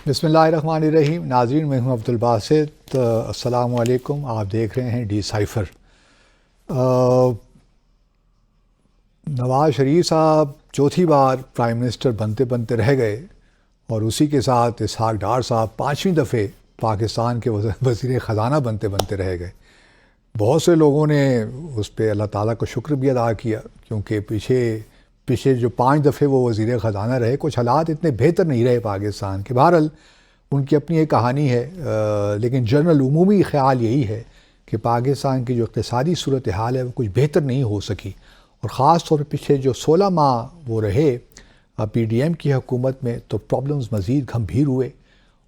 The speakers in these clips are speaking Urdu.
بسم اللہ الرحمن الرحیم. ناظرین، میں ہوں عبدالباسط. السلام علیکم. آپ دیکھ رہے ہیں ڈی سائفر. نواز شریف صاحب چوتھی بار پرائم منسٹر بنتے بنتے رہ گئے، اور اسی کے ساتھ اسحاق ڈار صاحب 5ویں دفعہ پاکستان کے وزیر خزانہ بنتے بنتے رہ گئے. بہت سے لوگوں نے اس پہ اللہ تعالیٰ کا شکر بھی ادا کیا، کیونکہ پیچھے جو 5 دفعے وہ وزیر خزانہ رہے، کچھ حالات اتنے بہتر نہیں رہے پاکستان کے. بہرحال ان کی اپنی ایک کہانی ہے، لیکن جنرل عمومی خیال یہی ہے کہ پاکستان کی جو اقتصادی صورتحال ہے وہ کچھ بہتر نہیں ہو سکی، اور خاص طور پہ پیچھے جو 16 ماہ وہ رہے پی ڈی ایم کی حکومت میں، تو پرابلمز مزید گھمبیر ہوئے،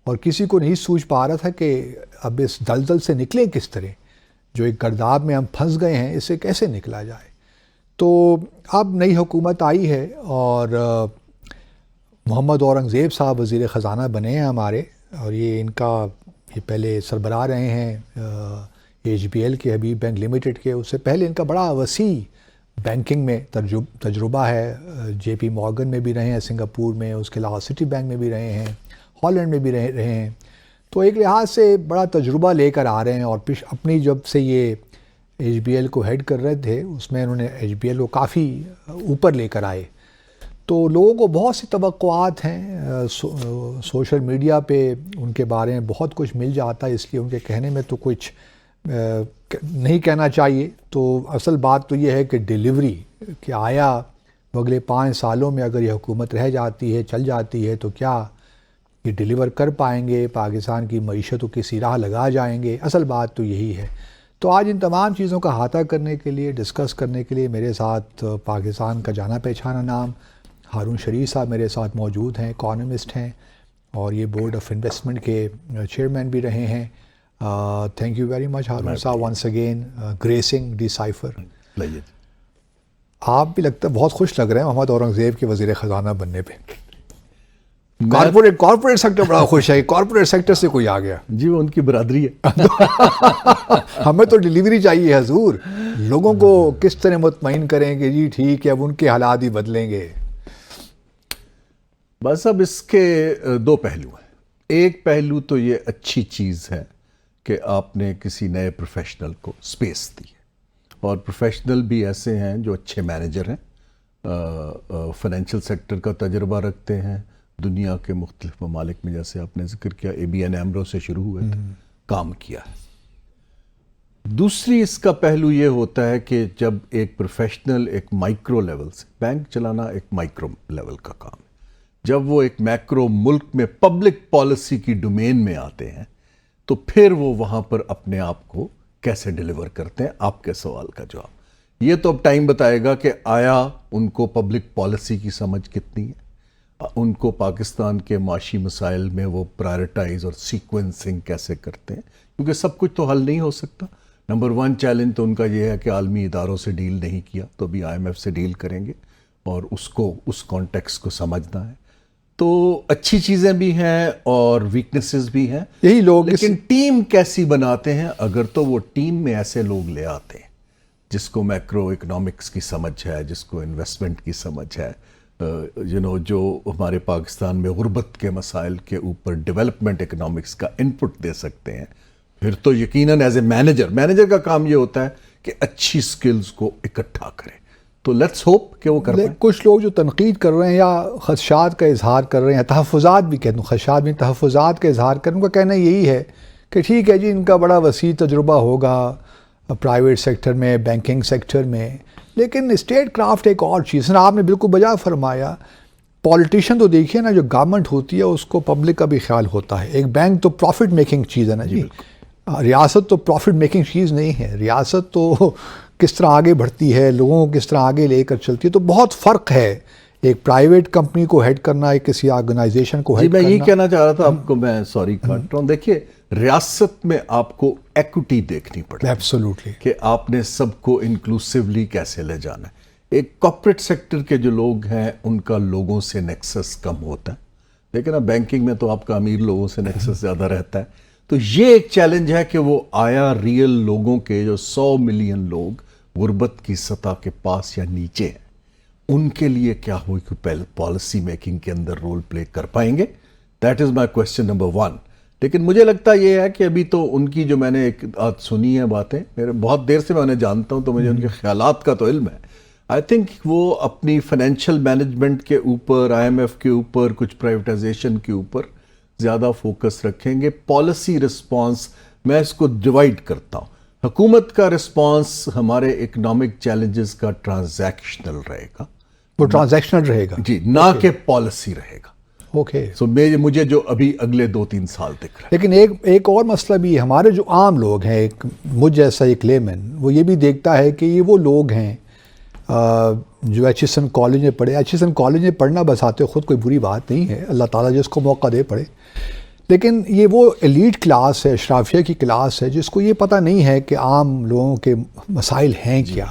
اور کسی کو نہیں سوچ پا رہا تھا کہ اب اس دلدل سے نکلیں کس طرح. جو ایک گرداب میں ہم پھنس گئے ہیں، اس سے کیسے نکلا جائے. تو اب نئی حکومت آئی ہے، اور محمد اورنگزیب صاحب وزیر خزانہ بنے ہیں ہمارے، اور یہ پہلے سربراہ رہے ہیں ایچ بی ایل کے، حبیب بینک لمیٹڈ کے. اس سے پہلے ان کا بڑا وسیع بینکنگ میں تجربہ ہے. جے پی مورگن میں بھی رہے ہیں سنگاپور میں، اس کے علاوہ سٹی بینک میں بھی رہے ہیں، ہالینڈ میں بھی رہے ہیں. تو ایک لحاظ سے بڑا تجربہ لے کر آ رہے ہیں، اور اپنی جب سے یہ ایچ بی ایل کو ہیڈ کر رہے تھے، اس میں انہوں نے ایچ بی ایل کو کافی اوپر لے کر آئے. تو لوگوں کو بہت سی توقعات ہیں، سوشل میڈیا پہ ان کے بارے میں بہت کچھ مل جاتا ہے، اس لیے ان کے کہنے میں تو کچھ نہیں کہنا چاہیے. تو اصل بات تو یہ ہے کہ ڈیلیوری کہ آیا اگلے 5 سالوں میں اگر یہ حکومت رہ جاتی ہے، چل جاتی ہے، تو کیا یہ ڈیلیور کر پائیں گے، پاکستان کی معیشت کو کسی راہ لگا جائیں گے. اصل بات تو یہی ہے. تو آج ان تمام چیزوں کا احاطہ کرنے کے لیے، ڈسکس کرنے کے لیے میرے ساتھ پاکستان کا جانا پہچانا نام ہارون شریف صاحب میرے ساتھ موجود ہیں. اکانومسٹ ہیں، اور یہ بورڈ آف انویسٹمنٹ کے چیئرمین بھی رہے ہیں. Thank you very much Haroon sahib once again gracing Decipher. آپ بھی لگتا ہے بہت خوش لگ رہے ہیں محمد اورنگزیب کے وزیر خزانہ بننے پہ. کارپوریٹ سیکٹر بڑا خوش ہے. کارپوریٹ سیکٹر سے کوئی آ گیا جی، وہ ان کی برادری ہے. ہمیں تو ڈیلیوری چاہیے حضور. لوگوں کو کس طرح مطمئن کریں کہ جی ٹھیک ہے، اب ان کے حالات ہی بدلیں گے. بس اب اس کے 2 پہلو ہیں. ایک پہلو تو یہ اچھی چیز ہے کہ آپ نے کسی نئے پروفیشنل کو سپیس دی ہے، اور پروفیشنل بھی ایسے ہیں جو اچھے مینیجر ہیں، فائنینشیل سیکٹر کا تجربہ رکھتے ہیں، دنیا کے مختلف ممالک میں جیسے آپ نے ذکر کیا اے بی این ایمرو سے شروع ہوئے تھے، کام کیا ہے. دوسری اس کا پہلو یہ ہوتا ہے کہ جب ایک پروفیشنل ایک مائکرو لیول سے، بینک چلانا ایک مائکرو لیول کا کام ہے، جب وہ ایک میکرو ملک میں پبلک پالیسی کی ڈومین میں آتے ہیں تو پھر وہ وہاں پر اپنے آپ کو کیسے ڈیلیور کرتے ہیں. آپ کے سوال کا جواب یہ تو اب ٹائم بتائے گا کہ آیا ان کو پبلک پالیسی کی سمجھ کتنی ہے، ان کو پاکستان کے معاشی مسائل میں وہ پرائرٹائز اور سیکوینسنگ کیسے کرتے ہیں، کیونکہ سب کچھ تو حل نہیں ہو سکتا. نمبر 1 چیلنج تو ان کا یہ ہے کہ عالمی اداروں سے ڈیل نہیں کیا، تو ابھی آئی ایم ایف سے ڈیل کریں گے، اور اس کانٹیکس کو سمجھنا ہے. تو اچھی چیزیں بھی ہیں اور ویکنسز بھی ہیں. یہی لوگ لیکن ٹیم کیسی بناتے ہیں، اگر تو وہ ٹیم میں ایسے لوگ لے آتے ہیں جس کو میکرو اکنامکس کی سمجھ ہے، جس کو انویسٹمنٹ کی سمجھ ہے، جو ہمارے پاکستان میں غربت کے مسائل کے اوپر ڈیولپمنٹ اکنامکس کا انپٹ دے سکتے ہیں، پھر تو یقیناً ایز اے مینیجر کا کام یہ ہوتا ہے کہ اچھی سکلز کو اکٹھا کرے. تو لیٹس ہوپ کہ وہ کر پائیں. کچھ لوگ جو تنقید کر رہے ہیں یا خدشات کا اظہار کر رہے ہیں، تحفظات بھی کہتے ہیں، خدشات بھی تحفظات کا اظہار کریں، ان کا کہنا یہی ہے کہ ٹھیک ہے جی، ان کا بڑا وسیع تجربہ ہوگا پرائیویٹ سیکٹر میں، بینکنگ سیکٹر میں، لیکن اسٹیٹ کرافٹ ایک اور چیز ہے. آپ نے بالکل بجا فرمایا. پولیٹیشین تو دیکھیے نا، جو گورنمنٹ ہوتی ہے اس کو پبلک کا بھی خیال ہوتا ہے. ایک بینک تو پروفٹ میکنگ چیز ہے نا جی. ریاست تو پروفٹ میکنگ چیز نہیں ہے. ریاست تو کس طرح آگے بڑھتی ہے، لوگوں کو کس طرح آگے لے کر چلتی ہے. تو بہت فرق ہے ایک پرائیویٹ کمپنی کو ہیڈ کرنا، ایک کسی آرگنائزیشن کو ہیڈ کرنا. میں یہی کہنا چاہ رہا تھا آپ کو، میں سوری کاٹ رہا ہوں. دیکھیے، ریاست میں آپ کو ایکوٹی دیکھنی پڑتی ہے، ایبسولوٹلی، کہ آپ نے سب کو انکلوسیولی کیسے لے جانا ہے. ایک کارپوریٹ سیکٹر کے جو لوگ ہیں ان کا لوگوں سے نیکسس کم ہوتا ہے، لیکن اب بینکنگ میں تو آپ کا امیر لوگوں سے نیکسس زیادہ رہتا ہے. تو یہ ایک چیلنج ہے کہ وہ آیا ریئل لوگوں کے جو 100 ملین لوگ غربت کی سطح کے پاس یا نیچے ہیں، ان کے لیے کیا ہوئی کہ پالیسی میکنگ کے اندر رول پلے کر پائیں گے that is my question number 1. لیکن مجھے لگتا یہ ہے کہ ابھی تو ان کی جو میں نے ایک سنی ہے باتیں، میرے بہت دیر سے میں انہیں جانتا ہوں تو مجھے ان کے خیالات کا تو علم ہے. آئی تھنک وہ اپنی فائنینشیل مینجمنٹ کے اوپر، IMF کے اوپر، کچھ پرائیویٹائزیشن کے اوپر زیادہ فوکس رکھیں گے. پالیسی رسپانس میں اس کو ڈیوائڈ کرتا ہوں. حکومت کا رسپانس ہمارے اکنامک چیلنجز کا ٹرانزیکشنل رہے گا، وہ ٹرانزیکشنل رہے گا جی، نہ کہ پالیسی رہے گا. اوکے. سو مجھے جو ابھی اگلے 2-3 سال دکھ رہا ہے. لیکن ایک اور مسئلہ بھی ہے، ہمارے جو عام لوگ ہیں، ایک مجھ جیسا ایک لیمن، وہ یہ بھی دیکھتا ہے کہ یہ وہ لوگ ہیں جو ایچسن کالج میں پڑھے. ایچسن کالج میں پڑھنا بساتے خود کوئی بری بات نہیں ہے، اللہ تعالیٰ جس کو موقع دے پڑھے. لیکن یہ وہ ایلیٹ کلاس ہے، اشرافیہ کی کلاس ہے، جس کو یہ پتہ نہیں ہے کہ عام لوگوں کے مسائل ہیں کیا.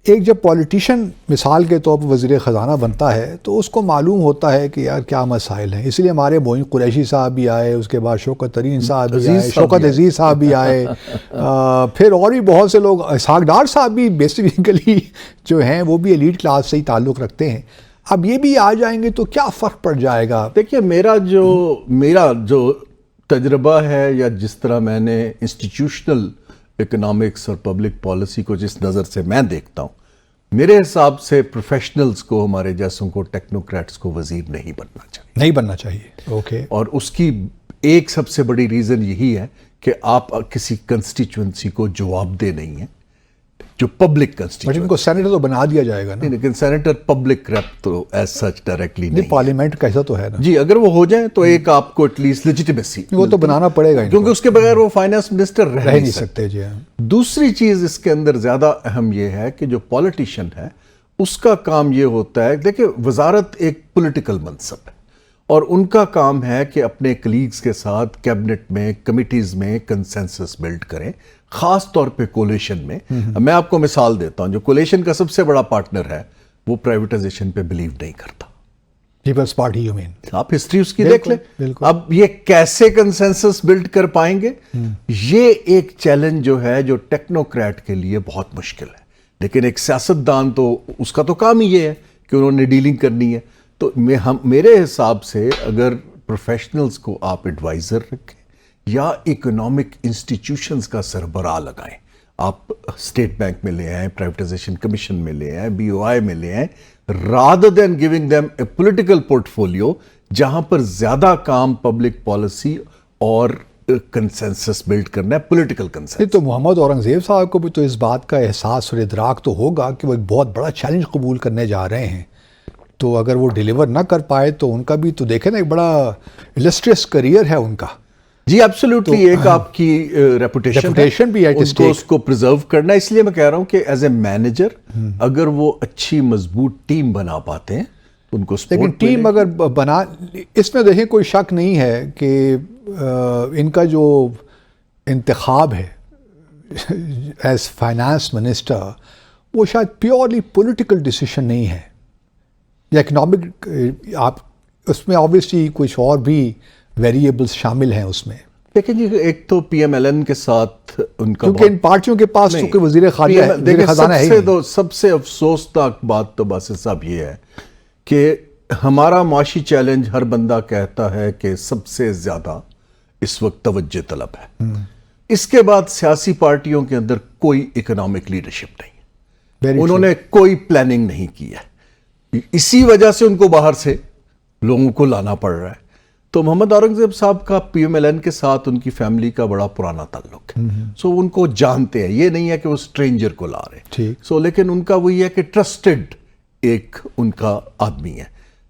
ایک جب پولیٹیشین مثال کے طور پر وزیر خزانہ بنتا ہے تو اس کو معلوم ہوتا ہے کہ یار کیا مسائل ہیں. اس لیے ہمارے معین قریشی صاحب بھی آئے، اس کے بعد شوکت ترین صاحب بھی آئے، شوکت عزیز صاحب بھی آئے، پھر اور بھی بہت سے لوگ، اسحاق ڈار صاحب بھی بیسیکلی جو ہیں وہ بھی ایلیٹ کلاس سے ہی تعلق رکھتے ہیں. اب یہ بھی آ جائیں گے تو کیا فرق پڑ جائے گا؟ دیکھیے میرا جو تجربہ ہے، یا جس طرح میں نے انسٹیٹیوشنل اکنامکس اور پبلک پالیسی کو جس نظر سے میں دیکھتا ہوں، میرے حساب سے پروفیشنلز کو، ہمارے جیسوں کو، ٹیکنوکریٹس کو وزیر نہیں بننا چاہیے. اوکے. اور اس کی ایک سب سے بڑی ریزن یہی ہے کہ آپ کسی کنسٹیچوئنسی کو جواب دہ نہیں ہیں، جو پبلک بٹ کنسٹیچوئنسی. ان کو سینیٹر تو بنا دیا جائے گا نا. لیکن سینیٹر پبلک ریپ تو ایز سچ ڈائریکٹلی نہیں. پارلیمنٹ کا ایسا تو ہے نا. جی، اگر وہ ہو جائیں تو ایک آپ کو ایٹ لیسٹ لیجیٹیمیسی، وہ تو بنانا پڑے گا کیونکہ اس کے بغیر وہ فائنانس منسٹر رہ نہیں سکتے. جی ہاں. دوسری چیز اس کے اندر زیادہ اہم یہ ہے کہ جو پولیٹیشین ہے اس کا کام یہ ہوتا ہے، دیکھیں وزارت ایک پولیٹیکل منصب ہے، اور ان کا کام ہے کہ اپنے کلیگز کے ساتھ کیبنٹ میں، کمیٹیز میں کنسنسس بلڈ کریں، خاص طور پہ کولیشن میں. میں آپ کو مثال دیتا ہوں، جو کولیشن کا سب سے بڑا پارٹنر ہے وہ پرائیویٹائزیشن پہ بلیو نہیں کرتا. Peoples Party you man. آپ ہسٹری اس کی دیکھ لیں. بالکل. اب یہ کیسے کنسنسس بلڈ کر پائیں گے؟ یہ ایک چیلنج جو ہے جو ٹیکنوکریٹ کے لیے بہت مشکل ہے. لیکن ایک سیاستدان تو اس کا تو کام ہی یہ ہے کہ انہوں نے ڈیلنگ کرنی ہے. تو میرے حساب سے اگر پروفیشنلز کو آپ ایڈوائزر رکھیں یا اکنامک انسٹیٹیوشنز کا سربراہ لگائیں، آپ اسٹیٹ بینک میں لے آئیں، پرائیویٹائزیشن کمیشن میں لے آئیں، BOI میں لے آئیں، rather than giving them a political portfolio جہاں پر زیادہ کام پبلک پالیسی اور کنسنسس بلڈ کرنا ہے، پولیٹیکل کنسنسس. تو محمد اورنگزیب صاحب کو بھی تو اس بات کا احساس اور ادراک تو ہوگا کہ وہ ایک بہت بڑا چیلنج قبول کرنے جا رہے ہیں. تو اگر وہ ڈیلیور نہ کر پائے تو ان کا بھی تو دیکھیں نا ایک بڑا السٹریس کریئر ہے ان کا. جی ایبسلیوٹلی. ایک آپ کی ریپوٹیشن بھی ہے، اس کو پریزرو کرنا. اس لیے میں کہہ رہا ہوں کہ ایز اے مینیجر اگر وہ اچھی مضبوط ٹیم بنا پاتے ہیں ان کو سپورٹ. لیکن ٹیم اگر بنا، اس میں دیکھیں کوئی شک نہیں ہے کہ ان کا جو انتخاب ہے ایز فائنانس منسٹر وہ شاید پیورلی پولیٹیکل ڈیسیشن نہیں ہے یا اکنامک. آپ اس میں آبویسلی کچھ اور بھی ویریبلز شامل ہیں اس میں. دیکھیں جی، ایک تو PMLN کے ساتھ ان کا، کیونکہ ان پارٹیوں کے پاس چونکہ وزیر خزانہ ہے. سب سے افسوسناک بات تو بس صاحب یہ ہے کہ ہمارا معاشی چیلنج ہر بندہ کہتا ہے کہ سب سے زیادہ اس وقت توجہ طلب ہے. اس کے بعد سیاسی پارٹیوں کے اندر کوئی اکنامک لیڈرشپ نہیں ہے، انہوں نے کوئی پلاننگ نہیں کی ہے. اسی وجہ سے ان کو باہر سے لوگوں کو لانا پڑ رہا ہے. تو محمد اورنگزیب صاحب کا PMLN کے ساتھ ان کی فیملی کا بڑا پرانا تعلق ہے. سو ان کو جانتے ہیں، یہ نہیں ہے کہ وہ اسٹرینجر کو لا رہے. سو لیکن ان کا وہی ہے کہ ٹرسٹڈ ایک ان کا آدمی ہے.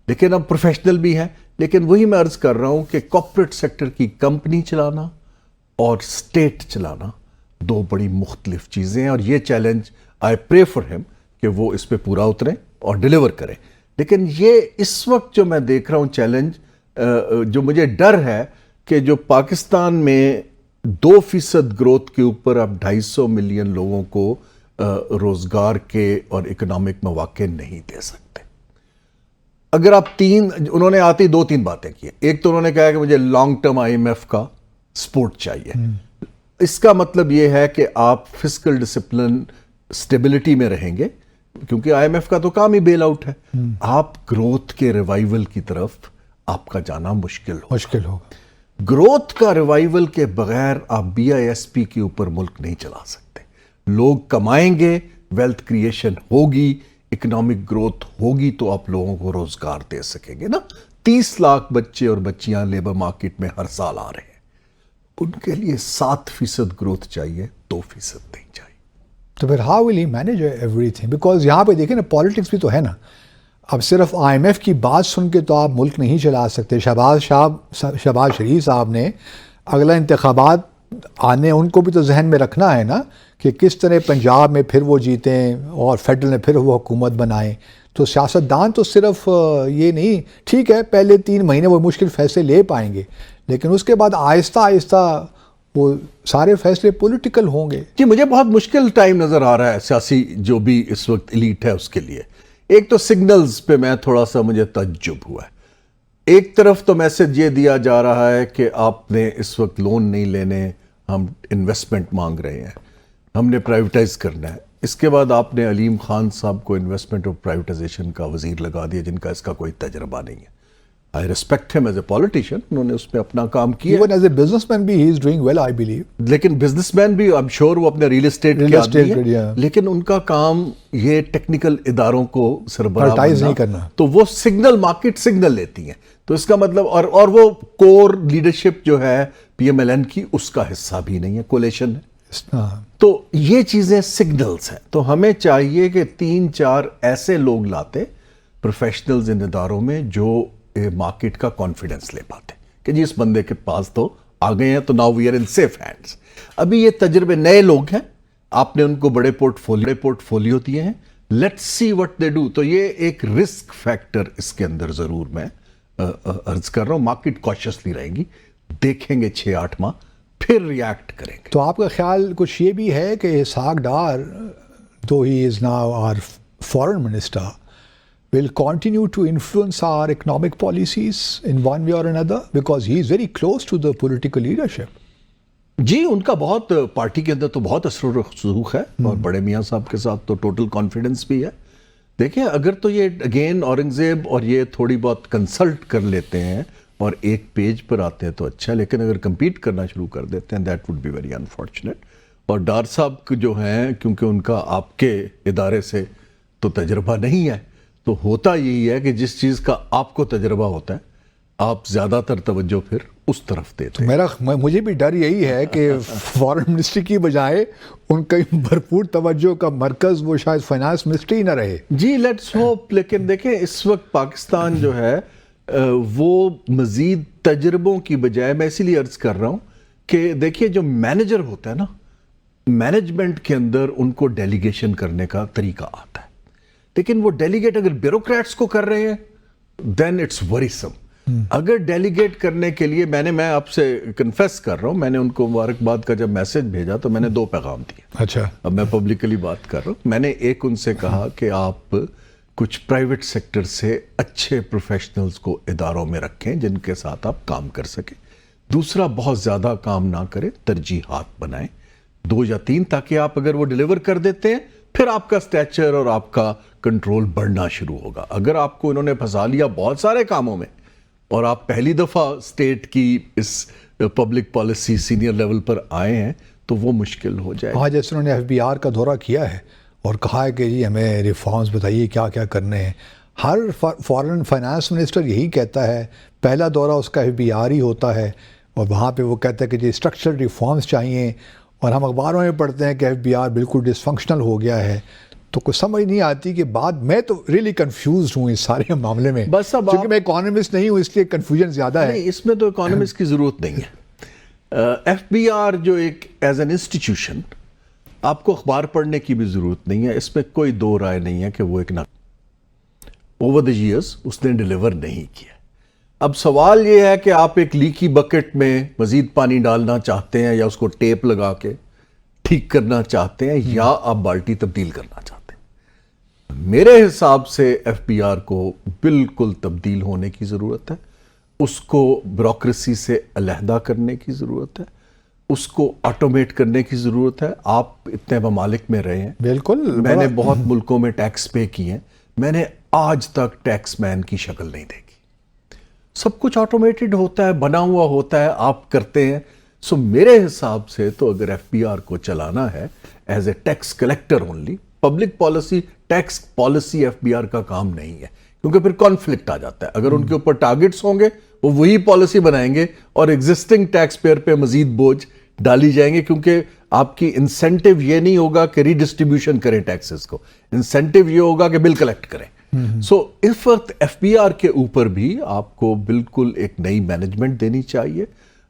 لیکن اب پروفیشنل بھی ہے. لیکن وہی میں عرض کر رہا ہوں کہ کارپوریٹ سیکٹر کی کمپنی چلانا اور اسٹیٹ چلانا دو بڑی مختلف چیزیں ہیں، اور یہ چیلنج آئی پرے فار ہم کہ وہ اس پہ پورا اتریں اور ڈیلیور کریں. لیکن یہ اس وقت جو میں دیکھ رہا ہوں چیلنج، جو مجھے ڈر ہے کہ جو پاکستان میں 2% گروتھ کے اوپر آپ 250 ملین لوگوں کو روزگار کے اور اکنامک مواقع نہیں دے سکتے. اگر آپ انہوں نے آتی 2-3 باتیں کی. ایک تو انہوں نے کہا کہ مجھے لانگ ٹرم IMF کا سپورٹ چاہیے. اس کا مطلب یہ ہے کہ آپ فسکل ڈسپلن سٹیبلٹی میں رہیں گے، کیونکہ IMF کا تو کام ہی بیل آؤٹ ہے. آپ گروتھ کے ریوائیول کی طرف آپ کا جانا مشکل ہوگا. گروتھ کا ریوائیول کے بغیر آپ BISP کے اوپر ملک نہیں چلا سکتے. لوگ کمائیں گے، ویلتھ کریشن ہوگی، اکنامک گروتھ ہوگی تو آپ لوگوں کو روزگار دے سکیں گے نا. 30 لاکھ بچے اور بچیاں لیبر مارکیٹ میں ہر سال آ رہے ہیں، ان کے لیے 7% گروتھ چاہیے، 2% نہیں چاہیے. تو پھر how will he manage every thing? Because یہاں پہ دیکھیں نا پالیٹکس بھی تو ہے نا. اب صرف IMF کی بات سن کے تو آپ ملک نہیں چلا سکتے. شہباز شریف صاحب نے اگلا انتخابات آنے ان کو بھی تو ذہن میں رکھنا ہے نا کہ کس طرح پنجاب میں پھر وہ جیتیں اور فیڈرل میں پھر وہ حکومت بنائیں. تو سیاستدان تو صرف یہ نہیں، ٹھیک ہے پہلے 3 مہینے وہ مشکل فیصلے لے پائیں گے، لیکن اس کے بعد آہستہ آہستہ وہ سارے فیصلے پولیٹیکل ہوں گے. جی مجھے بہت مشکل ٹائم نظر آ رہا ہے سیاسی جو بھی اس وقت ایلیٹ ہے اس کے لیے. ایک تو سگنلز پہ میں تھوڑا سا مجھے تعجب ہوا ہے. ایک طرف تو میسج یہ دیا جا رہا ہے کہ آپ نے اس وقت لون نہیں لینے، ہم انویسٹمنٹ مانگ رہے ہیں، ہم نے پرائیویٹائز کرنا ہے. اس کے بعد آپ نے علیم خان صاحب کو انویسٹمنٹ اور پرائیویٹائزیشن کا وزیر لگا دیا جن کا اس کا کوئی تجربہ نہیں ہے. I respect him as a politician. انہوں نے اس میں اپنا کام کیا. Even as a businessman بھی he is doing well, I believe. لیکن بزنس مین بھی I'm sure وہ اپنے ریل اسٹیٹ کے آدمی ہیں، لیکن ان کا کام یہ ٹیکنیکل اداروں کو سربراہ نہیں کرنا. تو وہ سگنل مارکیٹ سگنل لیتی ہیں. تو اس کا مطلب اور وہ کور لیڈرشپ جو ہے PMLN کی اس کا حصہ بھی نہیں ہے، کولیشن ہے. تو یہ چیزیں سگنلز ہیں. تو ہمیں چاہیے کہ 3-4 ایسے لوگ لاتے پروفیشنلز ان اداروں میں جو مارکیٹ کا کانفیڈنس لے پاتے کہ جی اس بندے کے پاس تو آ گئے ہیں تو now we are in safe hands. ابھی یہ تجربے نئے لوگ ہیں، آپ نے ان کو بڑے پورٹ فولیو دیے ہیں، let's see what they do. تو یہ ایک رسک فیکٹر اس کے اندر ضرور میں عرض کر رہا ہوں. مارکیٹ کاشسلی رہیں گی، دیکھیں گے 6-8 ماہ پھر ریاکٹ کریں گے. تو آپ کا خیال کچھ یہ بھی ہے کہ Ishaq Dar though he is now our foreign minister will continue to influence our economic policies in one way or another because he is very close to the political leadership. جی ان کا بہت پارٹی کے اندر تو بہت اثر و رسوخ ہے اور بڑے میاں صاحب کے ساتھ تو ٹوٹل کانفیڈنس بھی ہے. دیکھیں اگر تو یہ اگین اورنگزیب اور یہ تھوڑی بہت کنسلٹ کر لیتے ہیں اور ایک پیج پر آتے ہیں تو اچھا، لیکن اگر کمپیٹ کرنا شروع کر دیتے ہیں that would be very unfortunate. اور ڈار صاحب جو ہیں کیونکہ ان کا آپ کے ادارے سے تو تجربہ نہیں ہے، تو ہوتا یہی ہے کہ جس چیز کا آپ کو تجربہ ہوتا ہے آپ زیادہ تر توجہ پھر اس طرف دیتے ہیں. مجھے بھی ڈر یہی ہے کہ فارن منسٹری کی بجائے ان کا بھرپور توجہ کا مرکز وہ شاید فائنانس منسٹری نہ رہے. جی لیٹس ہوپ. لیکن دیکھیں اس وقت پاکستان جو ہے وہ مزید تجربوں کی بجائے، میں اسی لیے عرض کر رہا ہوں کہ دیکھیے جو مینیجر ہوتا ہے نا، مینجمنٹ کے اندر ان کو ڈیلیگیشن کرنے کا طریقہ آتا ہے، لیکن وہ ڈیلیگیٹ اگر بیوروکریٹس کو کر رہے ہیں دین اٹس وریسم. اگر ڈیلیگیٹ کرنے کے لیے میں آپ سے کنفیس کر رہا ہوں، میں نے ان کو مبارکباد کا جب میسج بھیجا تو میں نے 2 پیغام دیے. اچھا، اب میں پبلکلی بات کر رہا ہوں. میں نے ایک ان سے کہا کہ آپ کچھ پرائیویٹ سیکٹر سے اچھے پروفیشنلز کو اداروں میں رکھیں جن کے ساتھ آپ کام کر سکیں. دوسرا بہت زیادہ کام نہ کریں، ترجیحات بنائیں 2 یا 3، تاکہ آپ اگر وہ ڈیلیور کر دیتے ہیں پھر آپ کا سٹیچر اور آپ کا کنٹرول بڑھنا شروع ہوگا. اگر آپ کو انہوں نے پھنسا لیا بہت سارے کاموں میں اور آپ پہلی دفعہ اسٹیٹ کی اس پبلک پالیسی سینئر لیول پر آئے ہیں تو وہ مشکل ہو جائے. ہاں، جیسے انہوں نے FBR کا دورہ کیا ہے اور کہا ہے کہ جی ہمیں ریفارمز بتائیے کیا کیا کرنے ہیں. ہر فارن فائنانس منسٹر یہی کہتا ہے، پہلا دورہ اس کا FBR ہی ہوتا ہے اور وہاں پہ وہ کہتا ہے کہ جی اسٹرکچرل ریفارمز چاہیے، اور ہم اخباروں میں پڑھتے ہیں کہ FBR بالکل ڈس فنکشنل ہو گیا ہے. تو کچھ سمجھ نہیں آتی کہ بعد میں تو ریلی کنفیوزڈ ہوں اس سارے معاملے میں، بس اب کیونکہ میں اکانومسٹ نہیں ہوں اس لیے کنفیوژن زیادہ ہے. اس میں تو اکانومسٹ کی ضرورت نہیں ہے. FBR جو ایک ایز این انسٹیٹیوشن آپ کو اخبار پڑھنے کی بھی ضرورت نہیں ہے، اس میں کوئی 2 رائے نہیں ہے کہ وہ ایک اوور دی ایئرز اس نے ڈیلیور نہیں کیا. اب سوال یہ ہے کہ آپ ایک لیکی بکٹ میں مزید پانی ڈالنا چاہتے ہیں یا اس کو ٹیپ لگا کے ٹھیک کرنا چاہتے ہیں یا آپ بالٹی تبدیل کرنا چاہتے ہیں. میرے حساب سے FBR کو بالکل تبدیل ہونے کی ضرورت ہے، اس کو بیوروکریسی سے علیحدہ کرنے کی ضرورت ہے، اس کو آٹومیٹ کرنے کی ضرورت ہے. آپ اتنے ممالک میں رہے ہیں، بالکل میں نے بہت ملکوں میں ٹیکس پے کیے ہیں، میں نے آج تک ٹیکس مین کی شکل نہیں دیکھی. سب کچھ آٹومیٹڈ ہوتا ہے, بنا ہوا ہوتا ہے, آپ کرتے ہیں. سو میرے حساب سے تو اگر ایف بی آر کو چلانا ہے as a tax collector only, public policy tax policy F B R کا کام نہیں ہے, کیونکہ پھر کانفلکٹ آ جاتا ہے. اگر ان کے اوپر ٹارگٹس ہوں گے وہ وہی پالیسی بنائیں گے اور ایگزسٹنگ ٹیکس پیئر پہ مزید بوجھ ڈالی جائیں گے, کیونکہ آپ کی انسینٹیو یہ نہیں ہوگا کہ ری ڈسٹریبیوشن کریں ٹیکسز کو, انسینٹیو یہ ہوگا کہ بل کلیکٹ کریں. سو اس وقت ایف بی آر کے اوپر بھی آپ کو بالکل ایک نئی مینجمنٹ دینی چاہیے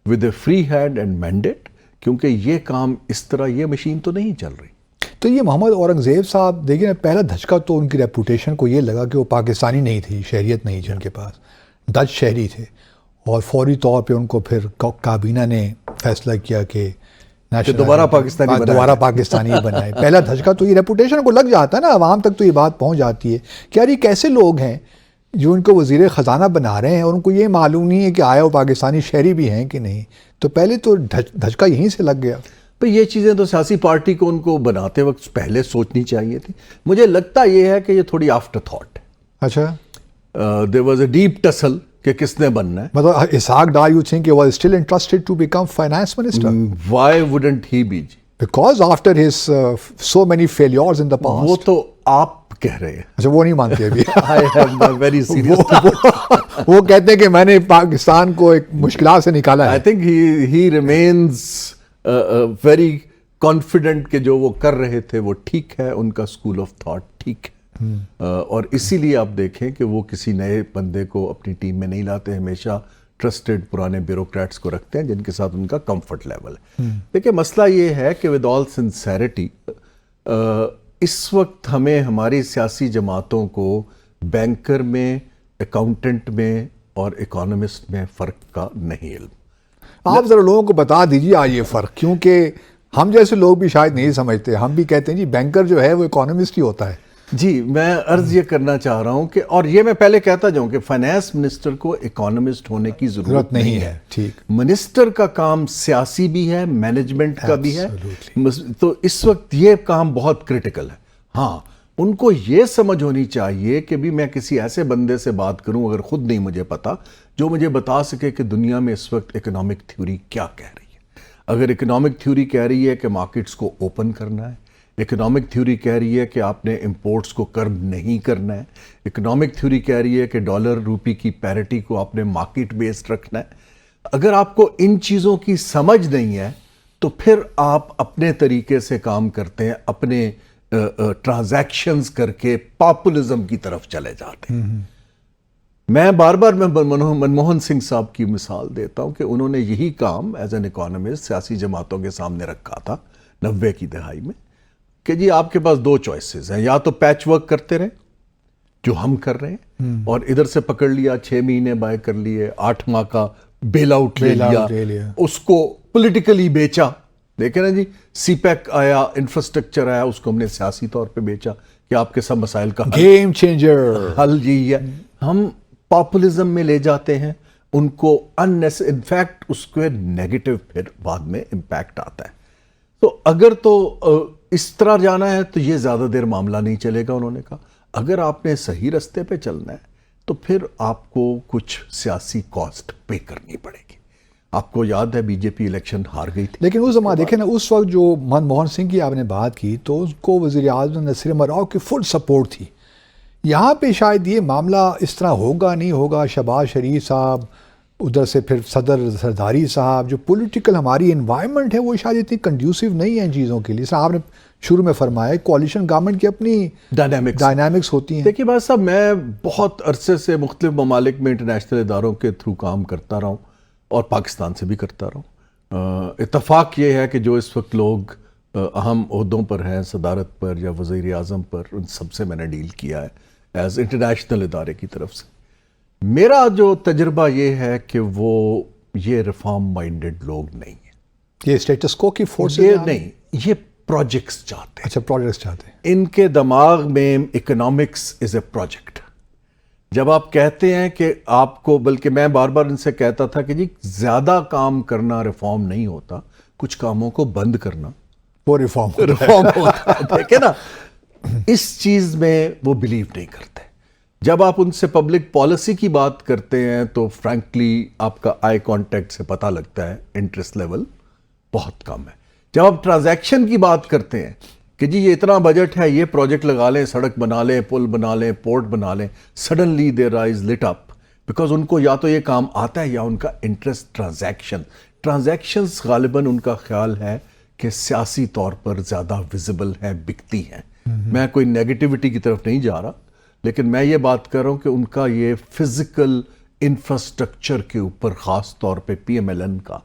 with a free hand and mandate, کیونکہ یہ کام اس طرح یہ مشین تو نہیں چل رہی. تو یہ محمد اورنگزیب صاحب دیکھیں پہلا دھچکا تو ان کی ریپوٹیشن کو یہ لگا کہ وہ پاکستانی نہیں تھی, شہریت نہیں تھی ان کے پاس, ڈچ شہری تھے, اور فوری طور پہ ان کو پھر کابینہ نے فیصلہ کیا کہ دوبارہ پاکستانی بنائے. پہلا دھچکا تو یہ ریپوٹیشن کو لگ جاتا ہے نا, عوام تک تو یہ بات پہنچ جاتی ہے کہ یار یہ کیسے لوگ ہیں جو ان کو وزیر خزانہ بنا رہے ہیں اور ان کو یہ معلوم نہیں ہے کہ آیا وہ پاکستانی شہری بھی ہیں کہ نہیں. تو پہلے تو دھچکا یہیں سے لگ گیا. تو یہ چیزیں تو سیاسی پارٹی کو ان کو بناتے وقت پہلے سوچنی چاہیے تھی. مجھے لگتا یہ ہے کہ یہ تھوڑی آفٹر تھاٹ. اچھا, there was a deep tussle کہ کس نے بننا ہے. مطلب Ishaq Dar you think he was still interested to become finance minister? Why wouldn't he be? Because after his so many failures in the past. وہ تو آپ کہہ رہے ہیں. اچھا, وہ نہیں مانتے ابھی. I am very serious. وہ کہتے ہیں کہ میں نے پاکستان کو ایک مشکلات سے نکالا ہے. I think he remains very confident کہ جو وہ کر رہے تھے وہ ٹھیک ہے, ان کا اسکول آف تھاٹ ٹھیک ہے. اور اسی لیے آپ دیکھیں کہ وہ کسی نئے بندے کو اپنی ٹیم میں نہیں لاتے, ہمیشہ ٹرسٹڈ پرانے بیوروکریٹس کو رکھتے ہیں جن کے ساتھ ان کا کمفرٹ لیول ہے. دیکھیں مسئلہ یہ ہے کہ ود آل سنسیریٹی اس وقت ہمیں ہماری سیاسی جماعتوں کو بینکر میں, اکاؤنٹنٹ میں اور اکانومسٹ میں فرق کا نہیں علم. آپ ذرا لوگوں کو بتا دیجیے آج یہ فرق, کیونکہ ہم جیسے لوگ بھی شاید نہیں سمجھتے. ہم بھی کہتے ہیں جی بینکر جو ہے وہ اکانومسٹ ہی ہوتا ہے. جی, میں عرض یہ کرنا چاہ رہا ہوں کہ, اور یہ میں پہلے کہتا جاؤں کہ فائنانس منسٹر کو اکانومسٹ ہونے کی ضرورت نہیں ہے. ٹھیک, منسٹر کا کام سیاسی بھی ہے, مینجمنٹ کا بھی ہے. تو اس وقت یہ کام بہت کرٹیکل ہے. ہاں, ان کو یہ سمجھ ہونی چاہیے کہ بھی میں کسی ایسے بندے سے بات کروں اگر خود نہیں مجھے پتا, جو مجھے بتا سکے کہ دنیا میں اس وقت اکنامک تھیوری کیا کہہ رہی ہے. اگر اکنامک تھیوری کہہ رہی ہے کہ مارکیٹس کو اوپن کرنا ہے, اکنامک تھیوری کہہ رہی ہے کہ آپ نے امپورٹس کو کرب نہیں کرنا ہے, اکنامک تھیوری کہہ رہی ہے کہ ڈالر روپی کی پیرٹی کو آپ نے مارکیٹ بیسڈ رکھنا ہے, اگر آپ کو ان چیزوں کی سمجھ نہیں ہے تو پھر آپ اپنے طریقے سے کام کرتے ہیں, اپنے ٹرانزیکشنز کر کے پاپولزم کی طرف چلے جاتے ہیں. میں بار بار منموہن سنگھ صاحب کی مثال دیتا ہوں کہ انہوں نے یہی کام ایز این اکانومسٹ سیاسی جماعتوں کے سامنے رکھا تھا 90 کی دہائی میں کہ جی آپ کے پاس دو چوائسز ہیں, یا تو پیچ ورک کرتے رہیں جو ہم کر رہے ہیں, اور ادھر سے پکڑ لیا 6 مہینے بائے کر لیے, 8 ماہ کا بیل آؤٹ لے لیا, اس کو پولیٹیکلی بیچا. دیکھیں نا جی, سی پیک آیا, انفراسٹرکچر آیا, اس کو ہم نے سیاسی طور پہ بیچا کہ آپ کے سب مسائل کا گیم چینجر حل یہی ہے. ہم پاپولزم میں لے جاتے ہیں ان کو, انفیکٹ اس کو نیگیٹو پھر بعد میں امپیکٹ آتا ہے. تو اگر تو اس طرح جانا ہے تو یہ زیادہ دیر معاملہ نہیں چلے گا. انہوں نے کہا اگر آپ نے صحیح رستے پہ چلنا ہے تو پھر آپ کو کچھ سیاسی کاسٹ پے کرنی پڑے گی. آپ کو یاد ہے بی جے پی الیکشن ہار گئی تھی, لیکن اس زمانے دیکھیں نا, اس وقت جو منموہن سنگھ کی آپ نے بات کی تو اس کو وزیر اعظم نصیر راؤ کی فل سپورٹ تھی. یہاں پہ شاید یہ معاملہ اس طرح ہوگا نہیں ہوگا. شہباز شریف صاحب, ادھر سے پھر صدر زرداری صاحب, جو پولیٹیکل ہماری انوائرمنٹ ہے وہ شاید اتنی کنڈیوسیو نہیں ہے ان چیزوں کے لیے. اس طرح آپ نے شروع میں فرمایا کوalition گورنمنٹ کی اپنی ڈائنامکس ہوتی ہیں. دیکھیے بھائی صاحب, میں بہت عرصے سے مختلف ممالک میں انٹرنیشنل اداروں کے تھرو کام کرتا رہا ہوں اور پاکستان سے بھی کرتا رہا ہوں. اتفاق یہ ہے کہ جو اس وقت لوگ اہم عہدوں پر ہیں, صدارت پر یا وزیر اعظم پر, ان سب سے میں نے ڈیل کیا ہے ایز انٹرنیشنل ادارے کی طرف سے. میرا جو تجربہ یہ ہے کہ وہ یہ ریفارم مائنڈڈ لوگ نہیں ہیں. یہ اسٹیٹس کو کی فورس نہیں, یہ پروجیکٹس چاہتے ہیں. اچھا, پروجیکٹس چاہتے ہیں. ان کے دماغ میں اکنامکس از اے پروجیکٹ. جب آپ کہتے ہیں کہ آپ کو, بلکہ میں بار بار ان سے کہتا تھا کہ جی زیادہ کام کرنا ریفارم نہیں ہوتا, کچھ کاموں کو بند کرنا وہ ریفارم ہوتا ہے. دیکھیں نا, اس چیز میں وہ بلیو نہیں کرتے. جب آپ ان سے پبلک پالیسی کی بات کرتے ہیں تو فرینکلی آپ کا آئی کانٹیکٹ سے پتہ لگتا ہے انٹرسٹ لیول بہت کم ہے. جب آپ ٹرانزیکشن کی بات کرتے ہیں کہ جی یہ اتنا بجٹ ہے, یہ پروجیکٹ لگا لیں, سڑک بنا لیں, پل بنا لیں, پورٹ بنا لیں, suddenly their eyes lit up because ان کو یا تو یہ کام آتا ہے یا ان کا انٹرسٹ ٹرانزیکشنز غالباً ان کا خیال ہے کہ سیاسی طور پر زیادہ ویزیبل ہیں, بکتی ہیں. میں کوئی نیگیٹیوٹی کی طرف نہیں جا رہا, لیکن میں یہ بات کر رہا ہوں کہ ان کا یہ فزیکل انفراسٹرکچر کے اوپر خاص طور پہ پی ایم ایل این کا